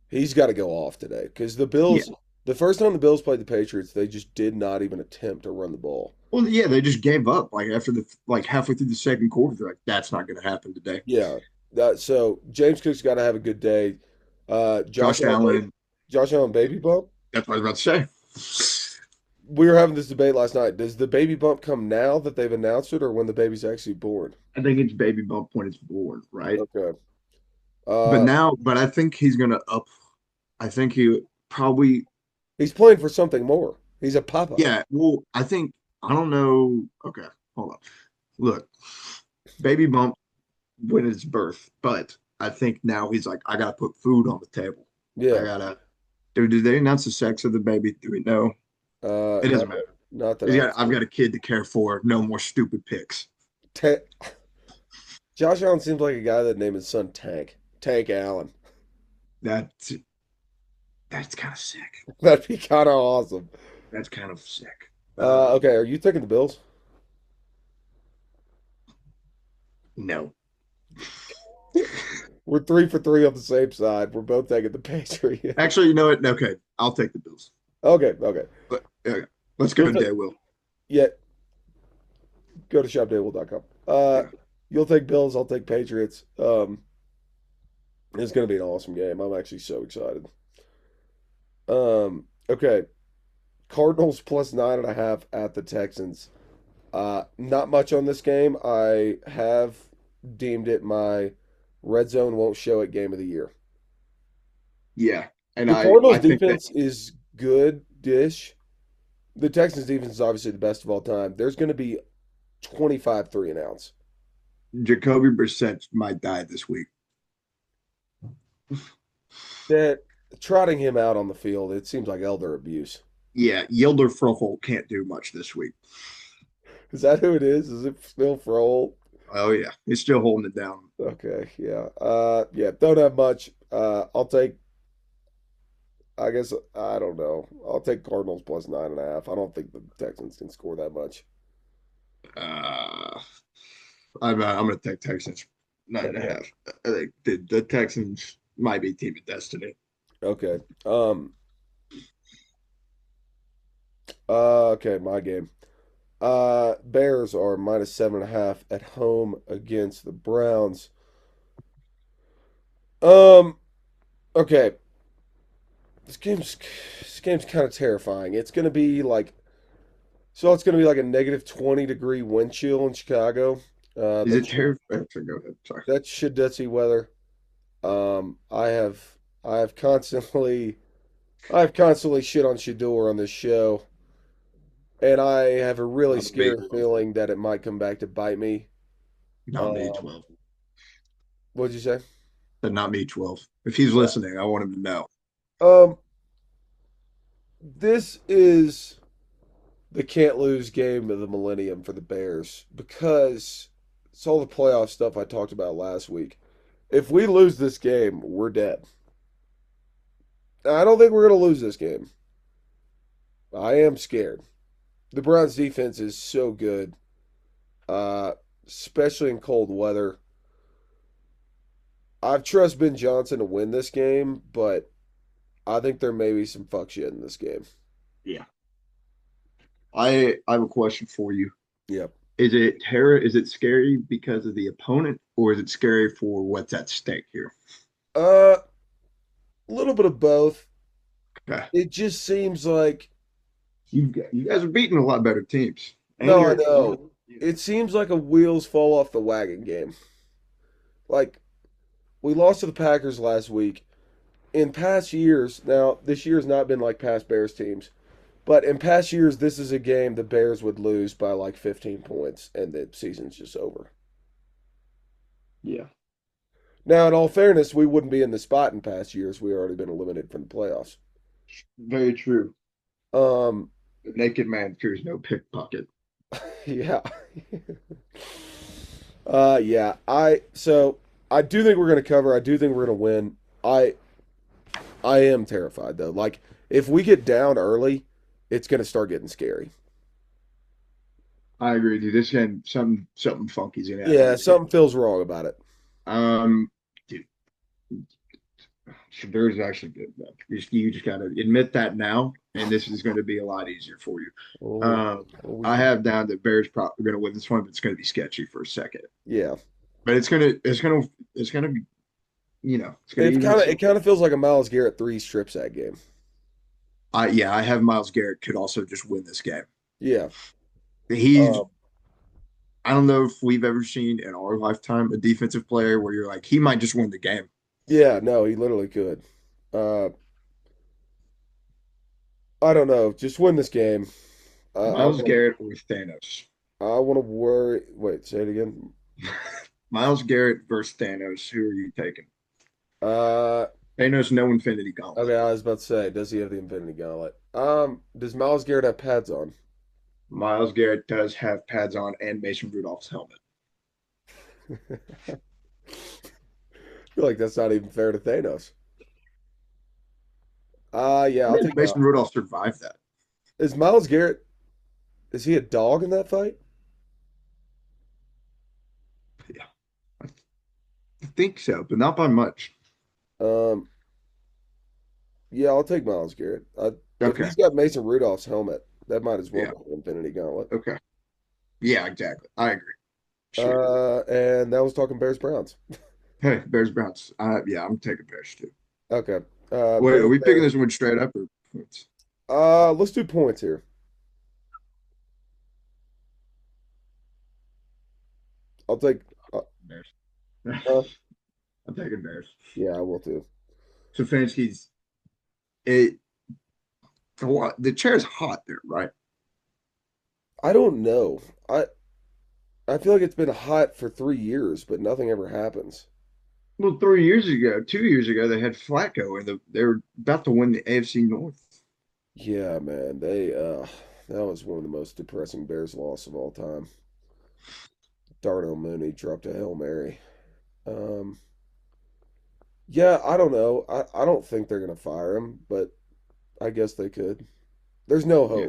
He's got to go off today because the yeah. Bills. The first time the Bills played the Patriots, they just did not even attempt to run the ball. Well, yeah, they just gave up like after the like halfway through the second quarter. They're like, that's not going to happen today. Yeah, that so James Cook's got to have a good day. Josh Allen, Josh Allen baby bump. that's what I was about to say. We were having this debate last night. Does the baby bump come now that they've announced it, or when the baby's actually born? I think it's baby bump when it's born, right? Okay. But Uh, now, but I think he's going to up. I think he probably he's playing for something more. He's a papa. Yeah, well, I think I don't know. Okay, hold on. Look, baby bump when it's birth, but I think now he's like, I gotta put food on the table. I Yeah. gotta. Dude, did they announce the sex of the baby? Do we know? It Not doesn't that, matter. not that He's I've got. I've seen. got a kid to care for. No more stupid pics. Ta- Josh Allen seems like a guy that named his son Tank. Tank Allen. That's that's kind of sick. That'd be kind of awesome. That's kind of sick. Okay, are you taking the Bills? No. We're three for three on the same side. We're both taking the Patriots. Actually, you know what? Okay, I'll take the Bills. Okay, okay. But okay, let's go, You'll take Day Will. yeah. Go to shopdaywill.com. Yeah. You'll take Bills. I'll take Patriots. It's gonna be an awesome game. I'm actually so excited. Okay. Cardinals plus 9.5 at the Texans. Not much on this game. I have deemed it my red zone won't show it game of the year. Yeah, and The I Cardinals think that defense is good dish. The Texans defense is obviously the best of all time. There's going to be 25 three and outs. Jacoby Brissett might die this week. That trotting him out on the field, it seems like elder abuse. Yeah, Yilder Froholt can't do much this week. Is that who it is? Is it still Frohl? Oh yeah, he's still holding it down Okay, yeah. Yeah, don't have much. I'll take, I guess, I don't know. I'll take Cardinals plus 9.5. I don't think the Texans can score that much. Uh, I'm going to take Texans 9.5. Okay. I think the Texans might be team of destiny. Okay. Okay, my game. Bears are minus 7.5 at home against the Browns. Um, okay. This game's kind of terrifying. It's gonna be like a -20-degree wind chill in Chicago. Uh, Is that it should terrible? Go ahead. Sorry. that's Shidetsy weather. Um, I have I have constantly I have constantly shit on Shador on this show, and I have a really Not me scary 12. feeling that it might come back to bite me. Not me Um, 12. what'd you say? But not me 12. If he's Yeah. listening, I want him to know. Um, this is the can't lose game of the millennium for the Bears because it's all the playoff stuff I talked about last week. If we lose this game, we're dead. I don't think we're going to lose this game. I am scared. The Browns defense is so good, uh, especially in cold weather. I trust Ben Johnson to win this game, but I think there may be some fuck shit in this game. Yeah. I have a question for you. Yep. Is it terror? Is it scary because of the opponent, or is it scary for what's at stake here? A little bit of both. Okay. It just seems like You guys are beating a lot better teams. And no, I you're know. It seems like a wheels fall off the wagon game. Like we lost to the Packers last week. In past years, now this year has not been like past Bears teams, but in past years, this is a game the Bears would lose by like 15 points and the season's just over. yeah, Now, in all fairness, we wouldn't be in the spot in past years. We already been eliminated from the playoffs. very true. Um, The naked man fears no pickpocket. yeah. Yeah. I do think we're gonna cover. I do think we're gonna win. I I am terrified though. Like if we get down early, it's gonna start getting scary. I agree with you. This game, something funky's gonna happen in Yeah, this game. something feels wrong about it. Dude, Shadur's actually good. Though. You just gotta admit that now, and this is going to be a lot easier for you. Oh, Um, I we have down that Bears probably going to win this one, but it's going to be sketchy for a second. yeah. But it's gonna be, it's gonna It even kind of itself. it kind of feels like a Miles Garrett three strip sack game. I have Miles Garrett could also just win this game. Yeah. He's Um, I don't know if we've ever seen in our lifetime a defensive player where you're like he might just win the game. yeah, no, he literally could. Uh, I don't know. Just win this game. Miles Garrett or Thanos. I want to worry. Wait, say it again. Miles Garrett versus Thanos. Who are you taking? Uh, Thanos, no Infinity Gauntlet. okay, I was about to say, does he have the Infinity Gauntlet? Does Miles Garrett have pads on? Miles Garrett does have pads on and Mason Rudolph's helmet. I feel like that's not even fair to Thanos. Yeah, How I'll did take Miles. Mason Rudolph survive that? Is Miles Garrett? Is he a dog in that fight? Yeah, I think so, but not by much. Um, yeah, I'll take Miles Garrett. If Okay. he's got Mason Rudolph's helmet, that might as well Yeah. be an Infinity Gauntlet. Okay. Yeah, exactly. I agree. Shoot. And that was talking Bears Browns. Hey, Bears Browns. Yeah, I'm taking Bears too. Okay. Wait, are Bears we picking Bears. this one straight up or points? Let's do points here. I'll take. Uh, Bears. uh, I'm taking Bears. yeah, I will too. So Fantasky's it the chair's hot there, right? I don't know. I feel like it's been hot for 3 years, but nothing ever happens. Well, 3 years ago, 2 years ago, they had Flacco and they were about to win the AFC North. Yeah, man. That was one of the most depressing Bears loss of all time. Darnell Mooney dropped a Hail Mary. Um, yeah, I don't know. I don't think they're gonna fire him, but I guess they could. There's no Yeah,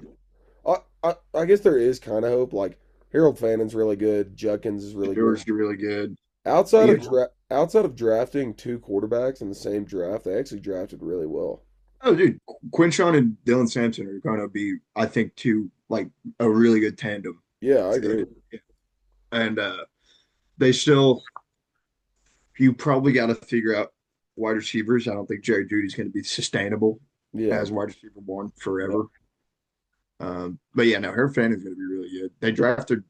hope. I guess there is kind of hope. Like Harold Fannon's really good. Judkins is really good. Stewart's really good. Outside of Even outside of drafting two quarterbacks in the same draft, they actually drafted really well. oh, dude, Quinshawn and Dylan Sampson are going to be, I think, two like a really good tandem. Yeah, I agree. And they still, you probably got to figure out wide receivers. I don't think Jerry Judy's going to be sustainable Yeah, as wide receiver one yeah, forever. But yeah, no, her fan is going to be really good. They drafted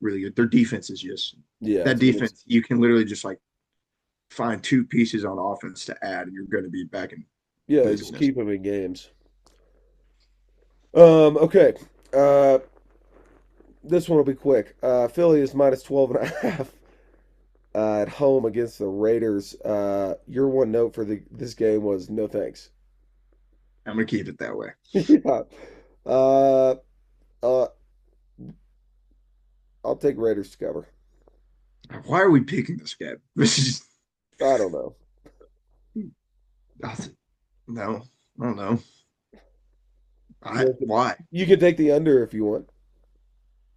really good. Their defense is just yeah. that defense. You can literally just like find two pieces on offense to add, and you're going to be back in Yeah, just business. keep them in games. Okay. Uh, this one will be quick. Philly is minus 12 and a half at home against the Raiders. Your one note for this game was no thanks. I'm going to keep it that way. Yeah. Uh, uh, I'll take Raiders to cover. Why are we picking this game? This is I don't know. no, I don't know. You can, Why? you can take the under if you want.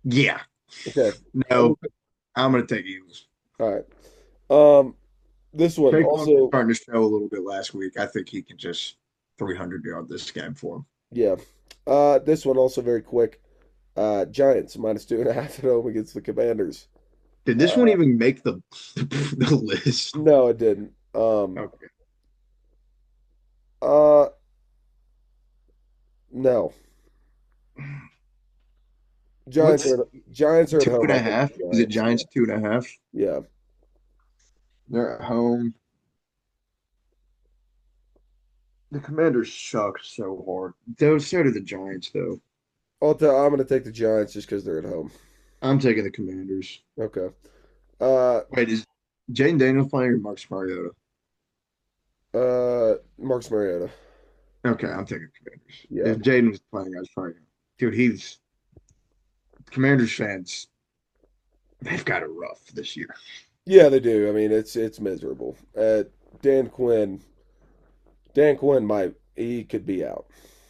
Yeah, Okay. no, I'm going to take Eagles. All right. Um, this one Saquon was also, starting to show a little bit last week. I think he can just 300-yard this game for him. yeah. This one also very quick. Giants minus 2.5 at home against the Commanders. Did this one Uh, even make the list? no, it didn't. Okay. Uh, no. Giants What's are Giants are at two home. and a I'll take half? the Is it Giants. Giants 2.5? Yeah. They're at home. The Commanders suck so hard. Though so do the Giants, though. I'm gonna take the Giants just because they're at home. I'm taking the Commanders. Okay. Uh, Wait, is Jaden Daniels playing or Marcus Mariota? Marcus Mariota. Okay, I'm taking Commanders. Yeah. If Jaden was playing, I was probably dude. He's Commanders fans. They've got it rough this year. Yeah, they do. I mean, it's miserable. Dan Quinn. Dan Quinn might he could be out.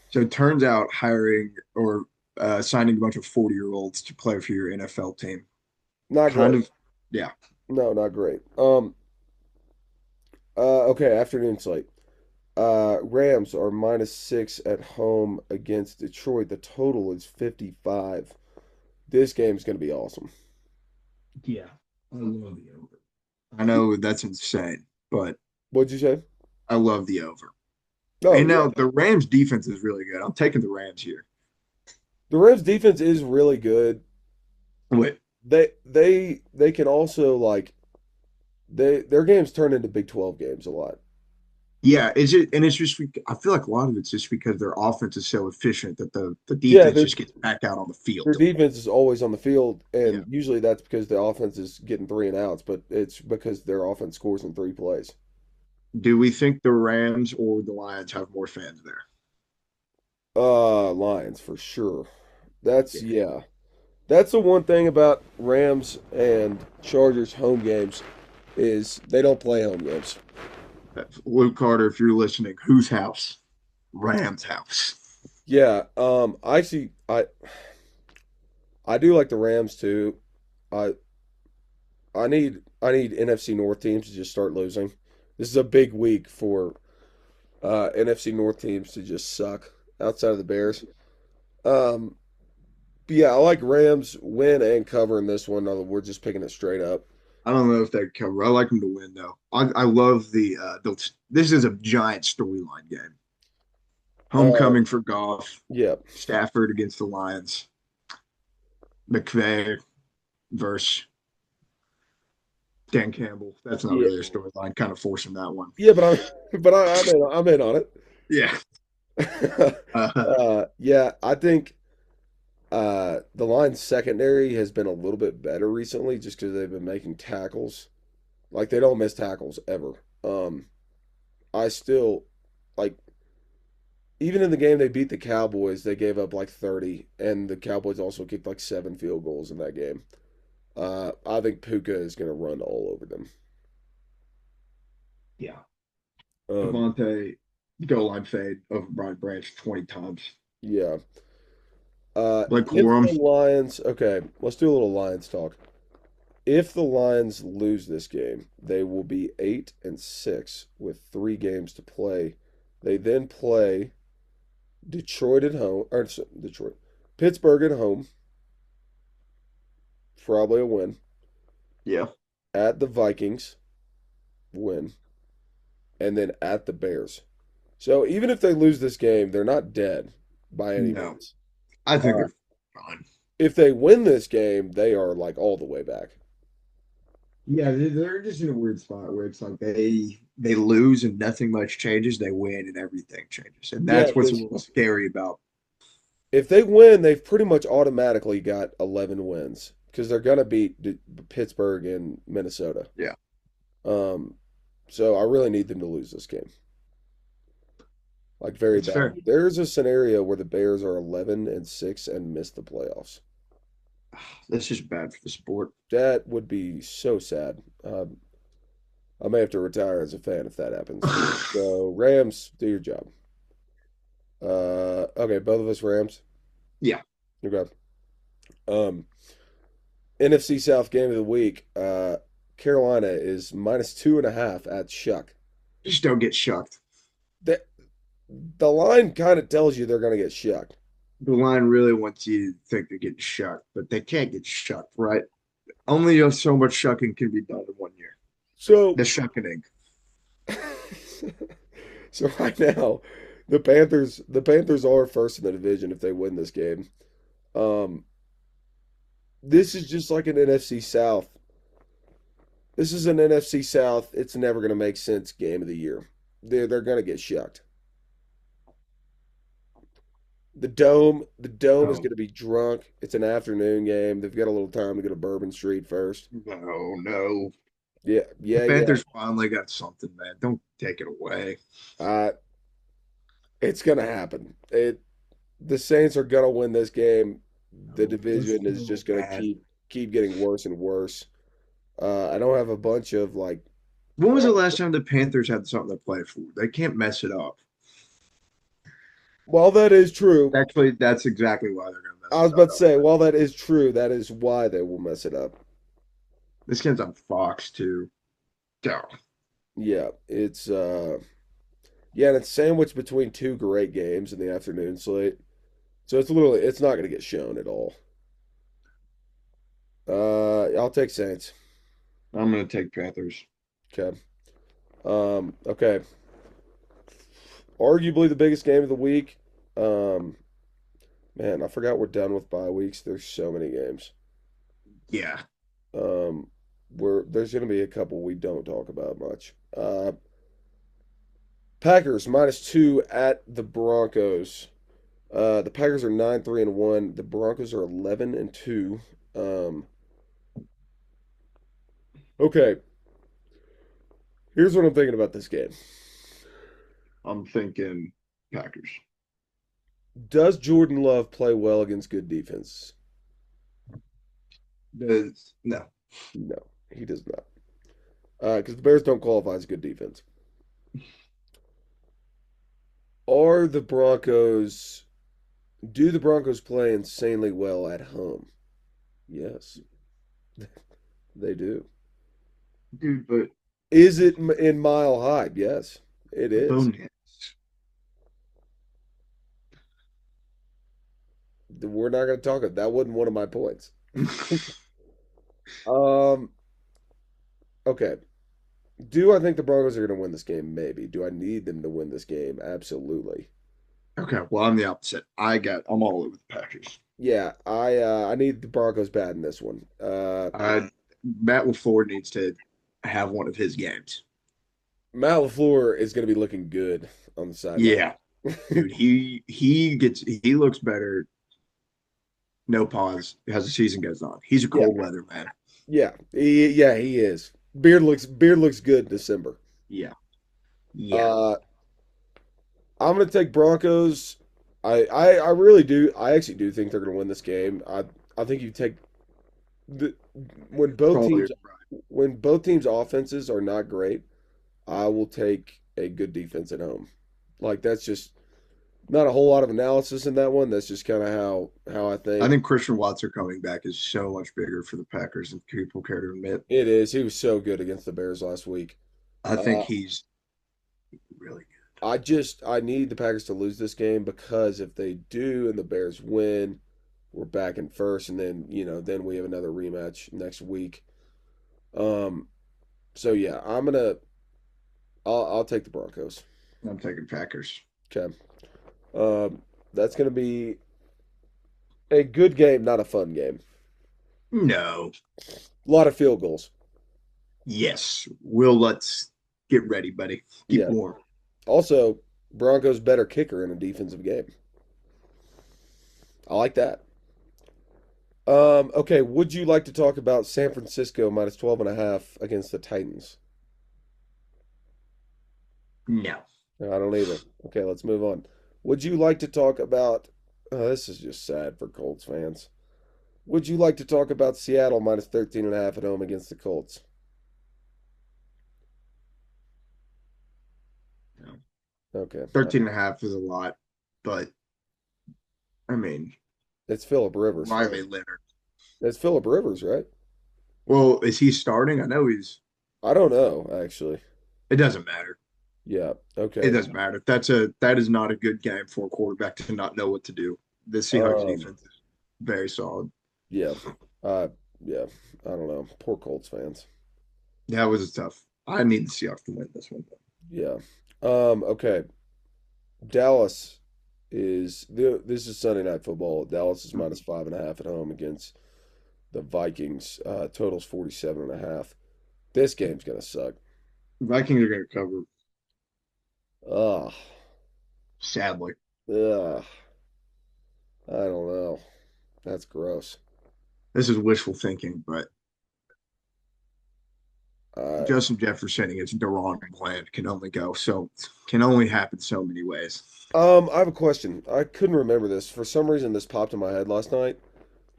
So it turns out hiring or signing a bunch of 40-year-olds to play for your NFL team Not kind great. of, yeah. No, not great. Okay, afternoon slate. Rams are -6 at home against Detroit. The total is 55. This game's going to be awesome. Yeah. I love the over. I know that's insane, but What'd you say? I love the over. Oh, And yeah. now the Rams defense is really good. I'm taking the Rams here. The Rams defense is really good. Wait, They can also like their games turn into Big 12 games a lot. yeah, is it? And it's just I feel like a lot of it's just because their offense is so efficient that the Yeah, defense just gets back out on the their field. defense is always on the field, Yeah. and usually that's because the offense is getting three and outs, but it's because their offense scores in three plays. Do we think the Rams or the Lions have more fans there? Lions for sure. Yeah. That's the one thing about Rams and Chargers home games is they don't play home games. Luke Carter, if you're listening, whose house? Rams' house. Yeah, I do like the Rams too. I I need NFC North teams to just start losing. This is a big week for NFC North teams to just suck outside of the Bears. Um, but yeah, I like Rams win and cover in this one. We're just picking it straight up. I don't know if they cover. I like them to win though. I love the. This is a giant storyline game. Uh, Homecoming for golf. yeah, Stafford against the Lions. McVay versus Dan Campbell. That's not yeah, really a storyline. Kind of forcing that one. yeah. But I'm in on Yeah. it. Yeah, I think the Lions secondary has been a little bit better recently, just because they've been making tackles. Like they don't miss tackles ever. I still like even in the game they beat the Cowboys, they gave up like 30, and the Cowboys also kicked like 7 field goals in that game. I think Puka is going to run all over them. Yeah. Um, Avante, goal line fade over Brian Branch 20 times. yeah. Blake If the Corum, Lions, okay, let's do a little Lions talk. If the Lions lose this game, they will be 8-6 with 3 games to play. They then play Detroit at home, or Detroit, Pittsburgh at home, probably a win. yeah, At the Vikings, win, and then at the Bears. So even if they lose this game, they're not dead by any no, means. I think Uh, they're fine. if they win this game, they are like all the way back. Yeah, they're just in a weird spot where it's like they lose and nothing much changes. They win and everything changes, and Yeah, that's what's a because little scary about. if they win, they've pretty much automatically got 11 wins because they're gonna beat Pittsburgh and Minnesota. Yeah, Um, so I really need them to lose this game, like very it's fair. badly. There's a scenario where the Bears are 11-6 and miss the playoffs. That's just bad for the sport. That would be so sad. I may have to retire as a fan if that happens. So Rams, do your job. Okay, both of us Rams. Yeah, Okay. Um, NFC South game of the week. Carolina is -2.5 at Shuck. just don't get shucked. The, the line kind of tells you they're going to get shucked. The line really wants you to think they're getting shucked, but they can't get shucked, right? Only so much shucking can be done in 1 year. So, The shucking. so right now, the Panthers are first in the division if they win this game. Um, this is just like an NFC South. This is an NFC South. It's never going to make sense game of the year. They're going to get shucked. The dome is No, going to be drunk. It's an afternoon game. They've got a little time to go to Bourbon Street first. no, no. Yeah, The yeah, yeah. Panthers finally got something, man. Don't take it away. Uh, it's going to happen. The Saints are going to win this game. The No, they're division is so just going to bad. keep getting worse and worse. I don't have a bunch of like. When was the last time the Panthers had something to play for? They can't mess it up. While that is true, Actually, that's exactly why they're going to I mess was it up. about to say, while that is true, that is why they will mess it up. This game's on Fox too. Oh, Yeah, yeah, and it's sandwiched between 2 great games in the afternoon slate. So it's not going to get shown at all. I'll take Saints. I'm going to take Panthers. Okay. Okay. Arguably the biggest game of the week. Um, man, I forgot we're done with bye weeks. There's so many games. Yeah. There's going to be a couple we don't talk about much. Packers -2 at the Broncos. The Packers are 9-3-1. The Broncos are 11-2. Um, okay, here's what I'm thinking about this game. I'm thinking Packers. Does Jordan Love play well against good defense? No. No, he does not. Because the Bears don't qualify as good defense. Are the Broncos, do the Broncos play insanely well at home? Yes, they do. Dude, but Is it in Mile High? Yes, it is. boneheads. We're not going to talk it. That wasn't one of my points. Um, okay. Do I think the Broncos are going to win this game? Maybe. Do I need them to win this game? Absolutely. Okay, well, I'm the opposite. I'm all over the Packers. Yeah, I need the Broncos bad in this one. Matt LaFleur needs to have one of his games. Matt LaFleur is going to be looking good on the sideline. Yeah, dude, he looks better. No pause as the season goes on. He's a Yeah, cold weather man. yeah, he is. Beard looks good in December. Yeah, yeah. Uh, I'm going to take Broncos. I really do. I actually do think they're going to win this game. I think you take the when both Probably teams right. when both teams' offenses are not great. I will take a good defense at home. Like that's just not a whole lot of analysis in that one. That's just kind of how I I think think Christian Watson coming back is so much bigger for the Packers than people care to admit. it is. He was so good against the Bears last week. I think Uh, he's really I need the Packers to lose this game because if they do and the Bears win, we're back in first, and then then we have another rematch next week. Um, so yeah, I'll take the Broncos. good. I'm taking Packers. Okay. Um, that's gonna be a good game, not a fun game. No. A lot of field goals. Yes. Will, let's get ready, buddy. Keep Yeah. warm. Also, Broncos better kicker in a defensive game. I like that. Okay, would you like to talk about San Francisco minus 12 and a half against the Titans? No. No, I don't either. Okay, let's move on. Would you like to talk about this is just sad for Colts fans. Would you like to talk about Seattle minus 13 and a half at home against the Colts? No. Okay. 13 and a half is a lot, but I mean, It's Philip Rivers, right? Riley Leonard. It's Philip Rivers, right? Well, is he starting? I know he's. I don't know, actually. It doesn't matter. Yeah. It Okay. doesn't matter. That is not a good game for a quarterback to not know what to do. The Seahawks Um, defense is very solid. yeah. Uh, yeah. I don't know. Poor Colts fans. That was tough. I need the Seahawks to win this one. Yeah. Okay. Dallas this is Sunday Night Football. Dallas is minus 5.5 at home against the Vikings. Totals 47.5. This game's gonna suck. Vikings are going to cover, Ugh. sadly. Ugh. I don't know. That's gross. This is wishful thinking, but Uh, Justin Jefferson against Deron Bland can only happen so many ways. I have a question. I couldn't remember this. For some reason, this popped in my head last night.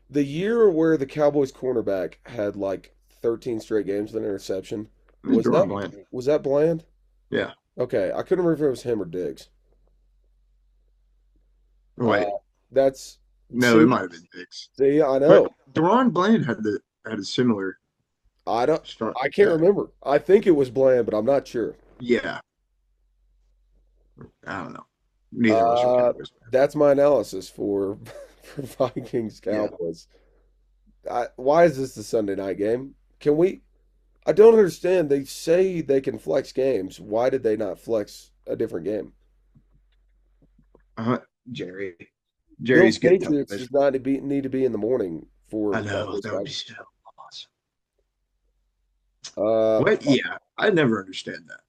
The year where the Cowboys cornerback had like 13 straight games with an interception, It's Deron Bland. was that Bland? Yeah. Okay, I couldn't remember if it was him or Diggs. Uh, Wait, that's no, it see, might have been Diggs. see, I But know. Deron Bland had a similar I don't. start. I can't Yeah. remember. I think it was Bland, but I'm not sure. Yeah. I don't know. Neither of us are Uh, Cowboys fans. that's my analysis for for Vikings Yeah. Cowboys. Why is this the Sunday night game? Can we? I don't understand. They say they can flex games. Why did they not flex a different game? Uh, Jerry. Bills Jerry's getting Patriots does television. not need to be in the morning for I know. Cowboys That would be Vikings. so awesome. Uh, What? Yeah. I never understand that.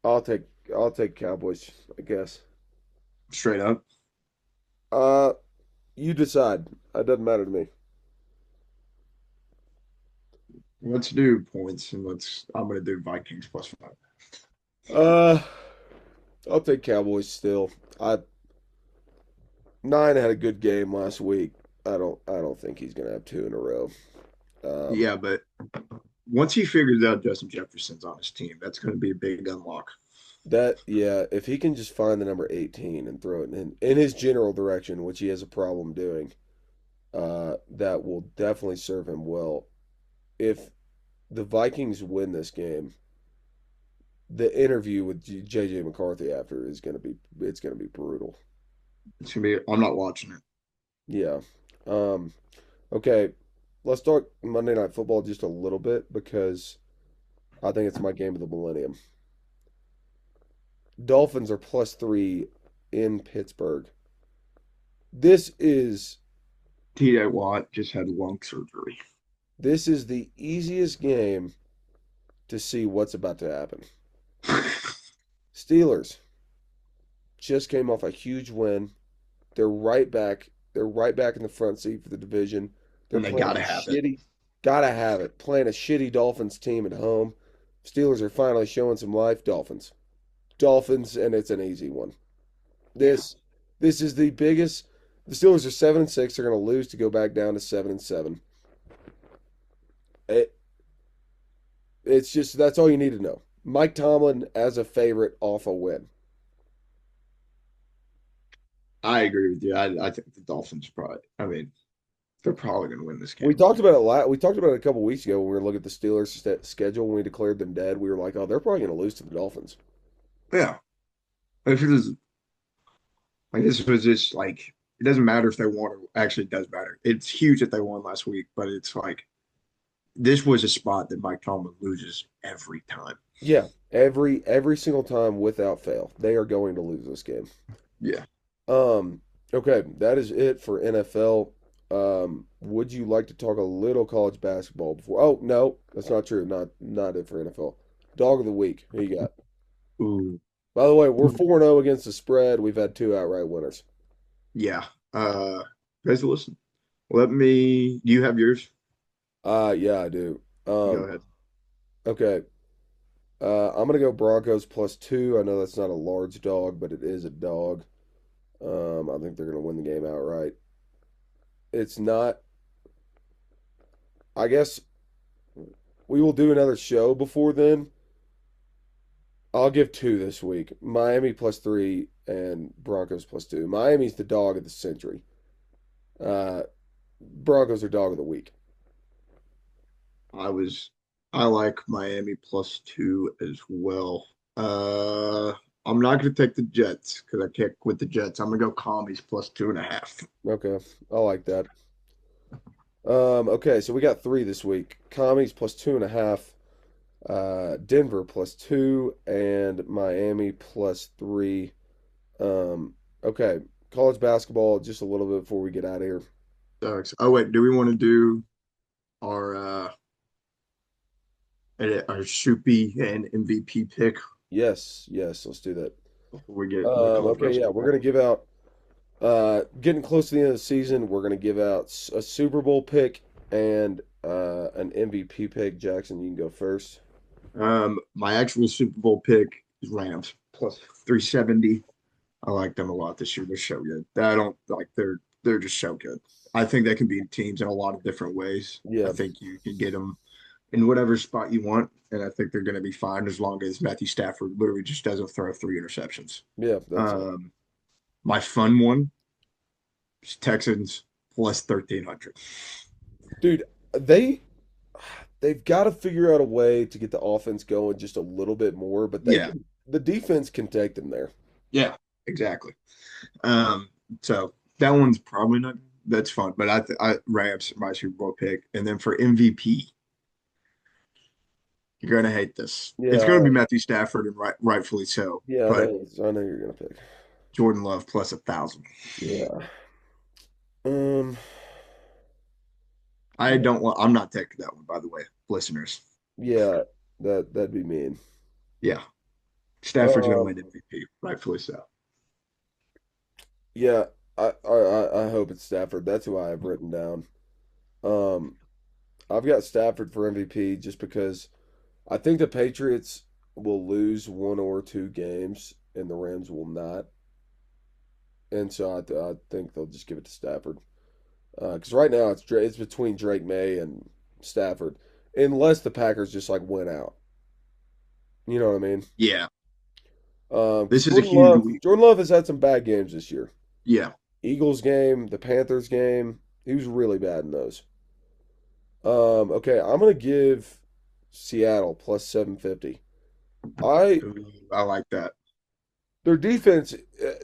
I'll take I'll take Cowboys, I guess. Straight up. Uh, you decide. It doesn't matter to me. Let's do points and I'm gonna do Vikings plus 5. Uh, I'll take Cowboys still. I Nine had a good game last week. I don't think he's gonna have two in a row. Um, Yeah, but once he figures out Justin Jefferson's on his team, that's gonna be a big unlock. yeah, if he can just find the number 18 and throw it in his general direction, which he has a problem doing, that will definitely serve him well. If the Vikings win this game, the interview with JJ McCarthy after is it's gonna be brutal. It's gonna be I'm not watching it. Yeah. Um, okay, let's talk Monday Night Football just a little bit because I think it's my game of the millennium. Dolphins are +3 in Pittsburgh. This is TJ Watt just had lung surgery. this is the easiest game to see what's about to happen. Steelers just came off a huge win. They're right back. They're right back in the front seat for the division. They're And they playing a gotta have it. gotta have it. Playing a shitty Dolphins team at home. Steelers are finally showing some life. Dolphins, and it's an easy one. Yeah. This this is the biggest. The Steelers are 7-6. They're going to lose to go back down to 7-7. It, it's just that's all you need to know. Mike Tomlin as a favorite off a win. I agree with you. I think the Dolphins probably. I mean, they're probably going to win this We game. talked about it. We talked about it a couple weeks ago when we were looking at the Steelers' schedule when we declared them dead. We were like, "Oh, they're probably going to lose to the Dolphins." Yeah. If it is like this was just like it doesn't matter if they won or actually it does matter. It's huge that they won last week, but it's like this was a spot that Mike Tomlin loses every time. Yeah, every single time without fail, they are going to lose this game. Yeah. Um, okay, that is it for NFL. Would you like to talk a little college basketball before? Oh, no, that's not true. Not it for NFL. Dog of the week. Who you got? Ooh. By the way, we're 4-0 against the spread. We've had two outright winners. Yeah. Guys, listen. Let me. Do you have yours? Yeah, I do. Go ahead. Okay. I'm gonna go Broncos +2. I know that's not a large dog, but it is a dog. I think they're gonna win the game outright. It's not. I guess we will do another show before then. I'll give two this week. Miami +3 and Broncos +2. Miami's the dog of the century. Uh, Broncos are dog of the week. I was. I like Miami +2 as well. Uh, I'm not going to take the Jets because I can't quit the Jets. I'm going to go Commies +2.5. Okay, I like that. Okay, so we got three this week. Commies +2.5. Denver +2 and Miami +3. Okay, college basketball just a little bit before we get out of here. Sucks. Oh wait, do we want to do our our Soupy and MVP pick Yes, yes, let's do that. before we get into college Okay, yeah, we're basketball? gonna give out. Getting close to the end of the season, we're gonna give out a Super Bowl pick and an MVP pick. Jackson, you can go first. My actual Super Bowl pick is Rams +370. I like them a lot this year. They're so good. I don't like they're just so good. I think they can beat teams in a lot of different ways. I Yeah, think you can get them in whatever spot you want, and I think they're going to be fine as long as Matthew Stafford literally just doesn't throw 3 interceptions. yeah, that's it. Um, my fun one is Texans +1300. Dude, they they've got to figure out a way to get the offense going just a little bit more, but they Yeah, can, the defense can take them there. yeah, exactly. Um, so that one's probably not that's fun, but I Rams my Super Bowl pick, and then for MVP, you're gonna hate this. It's gonna Yeah, be Matthew Stafford, and rightfully so. yeah, But I know you're gonna pick. Jordan Love +1,000. Yeah. Um, I don't want. I'm not taking that one, by the way, listeners. yeah, that'd be mean. Yeah, Stafford's gonna win Um, MVP, rightfully so. yeah, I hope it's Stafford. That's who I have written down. Um, I've got Stafford for MVP just because I think the Patriots will lose one or two games and the Rams will not, and so I think they'll just give it to Stafford. Because right now it's between Drake May and Stafford, unless the Packers just like win out. You know what I mean? Yeah, Because this is a huge week. Jordan Love has had some bad games this year. Yeah, Eagles game, the Panthers game, he was really bad in those. Okay, I'm gonna give Seattle +750. I ooh, I like that. their defense,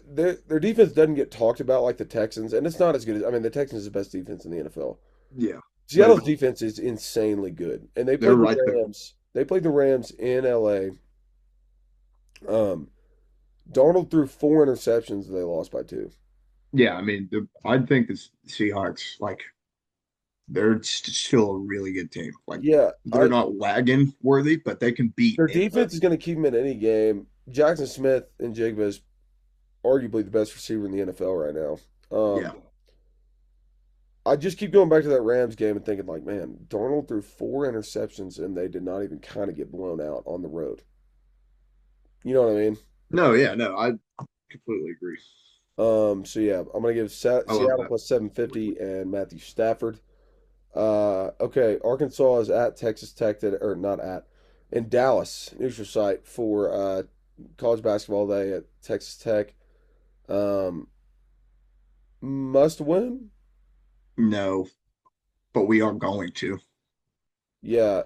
their defense doesn't get talked about like the Texans, and it's not as good as I mean the Texans is the best defense in the NFL. Yeah, but Seattle's defense is insanely good, and they they're played the right there. Rams. They played the Rams in LA. Um, Darnold threw four interceptions. And they lost by two. Yeah, I mean, I think the Seahawks like they're still a really good team. Like Yeah, they're not wagon worthy, but they can beat their anybody. defense is going to keep them in any game. Jackson Smith and Jigba is arguably the best receiver in the NFL right now. Yeah, I just keep going back to that Rams game and thinking, like, man, Darnold threw four interceptions and they did not even kind of get blown out on the road. You know what I mean? no, yeah, no, I completely agree. So yeah, I'm gonna give I love Seattle that. +750 and Matthew Stafford. Okay, Arkansas is at Texas Tech, or not at. in Dallas, neutral site for college basketball day at Texas Tech. Um, Must win. No, but we are going to. Yeah,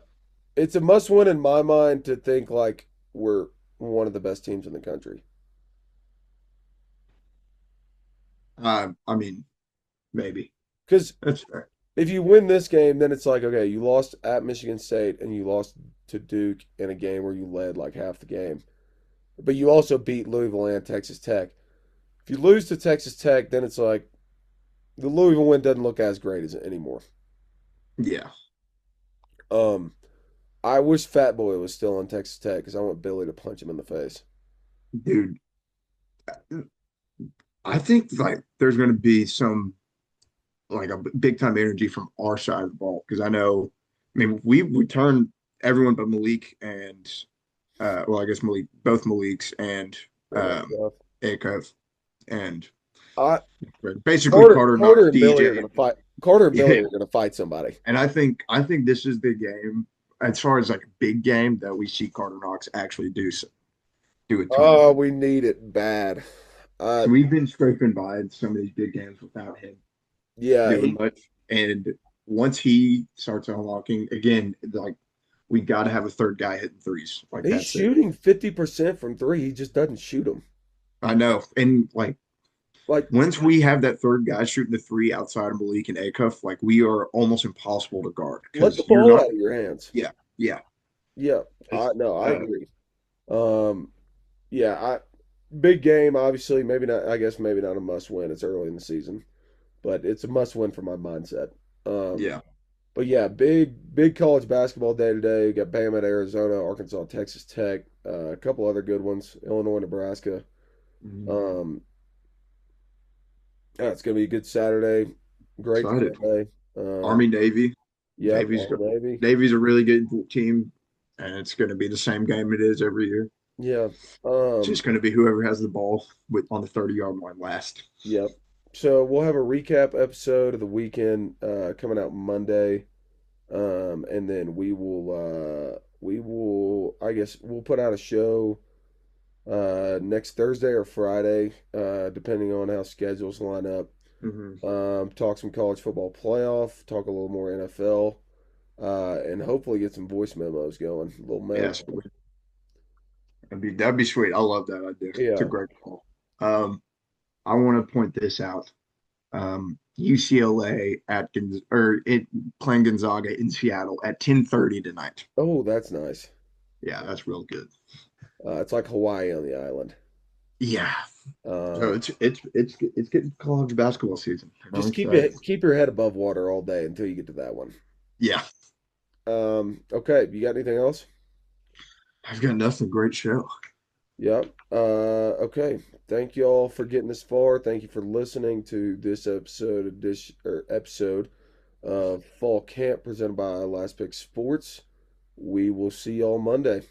it's a must win in my mind to think like we're one of the best teams in the country. I mean, maybe. Because That's fair. if you win this game, then it's like, okay, you lost at Michigan State and you lost to Duke in a game where you led like half the game. But you also beat Louisville and Texas Tech. If you lose to Texas Tech, then it's like the Louisville win doesn't look as great as it anymore. Yeah, Um, I wish Fat Boy was still on Texas Tech because I want Billy to punch him in the face. dude. I think like there's going to be some like a big time energy from our side of the ball because I know. I mean, we returned everyone but Malik and well, I guess Malik, both Maliks and Yeah, um, so Akov and I basically Carter Carter Carter Knox, and Billy are DJ. gonna fight. Carter and Billy Yeah, are gonna fight somebody. and I think this is the game as far as like a big game that we see Carter Knox actually do a ton. Oh, we need it bad. Uh, We've been scraping by in some of these big games without him yeah, doing much. And once he starts unlocking again, like we got to have a third guy hitting threes. Like he's that's it. shooting 50% from three. He just doesn't shoot them. I know. And like Like, once we have that third guy shooting the three outside of Malik and Acuff, like we are almost impossible to guard let the because you're ball not. out of your hands. Yeah, yeah. Yeah, I no, I Uh, agree. Um, yeah, I big game. Obviously, maybe not. I guess maybe not a must win. It's early in the season, but it's a must win for my mindset. Um, yeah. but yeah, big college basketball day today. We got Bama at Arizona, Arkansas, Texas Tech, a couple other good ones, Illinois, Nebraska. Mhm. Um, yeah, it's gonna be a good Saturday. Great Excited. Sunday. Army, Um, Navy. yep, all Navy. Navy's a really good team, and it's going to be the same game it is every year. Yeah. It's just Um, going to be whoever has the ball with on the 30-yard line last. yep. So we'll have a recap episode of the weekend coming out Monday. And then we will I guess we'll put out a show next Thursday or Friday, depending on how schedules line up. Hmm. Talk some college football playoff, talk a little more NFL, and hopefully get some voice memos going. A little Yeah, mailbag. sweet. That'd be sweet. I love that idea. It's a Yeah. great call. I want to point this out. UCLA playing Gonzaga in Seattle at 10:30 tonight. Oh, that's nice. Yeah, that's real good. It's like Hawaii on the island. Yeah. So Um, it's getting college basketball season. I'm just excited. keep your head above water all day until you get to that one. Yeah. Okay, you got anything else? I've got nothing. Great show. Yep. Okay. Thank you all for getting this far. Thank you for listening to this episode of Fall Camp presented by Last Pick Sports. We will see y'all Monday.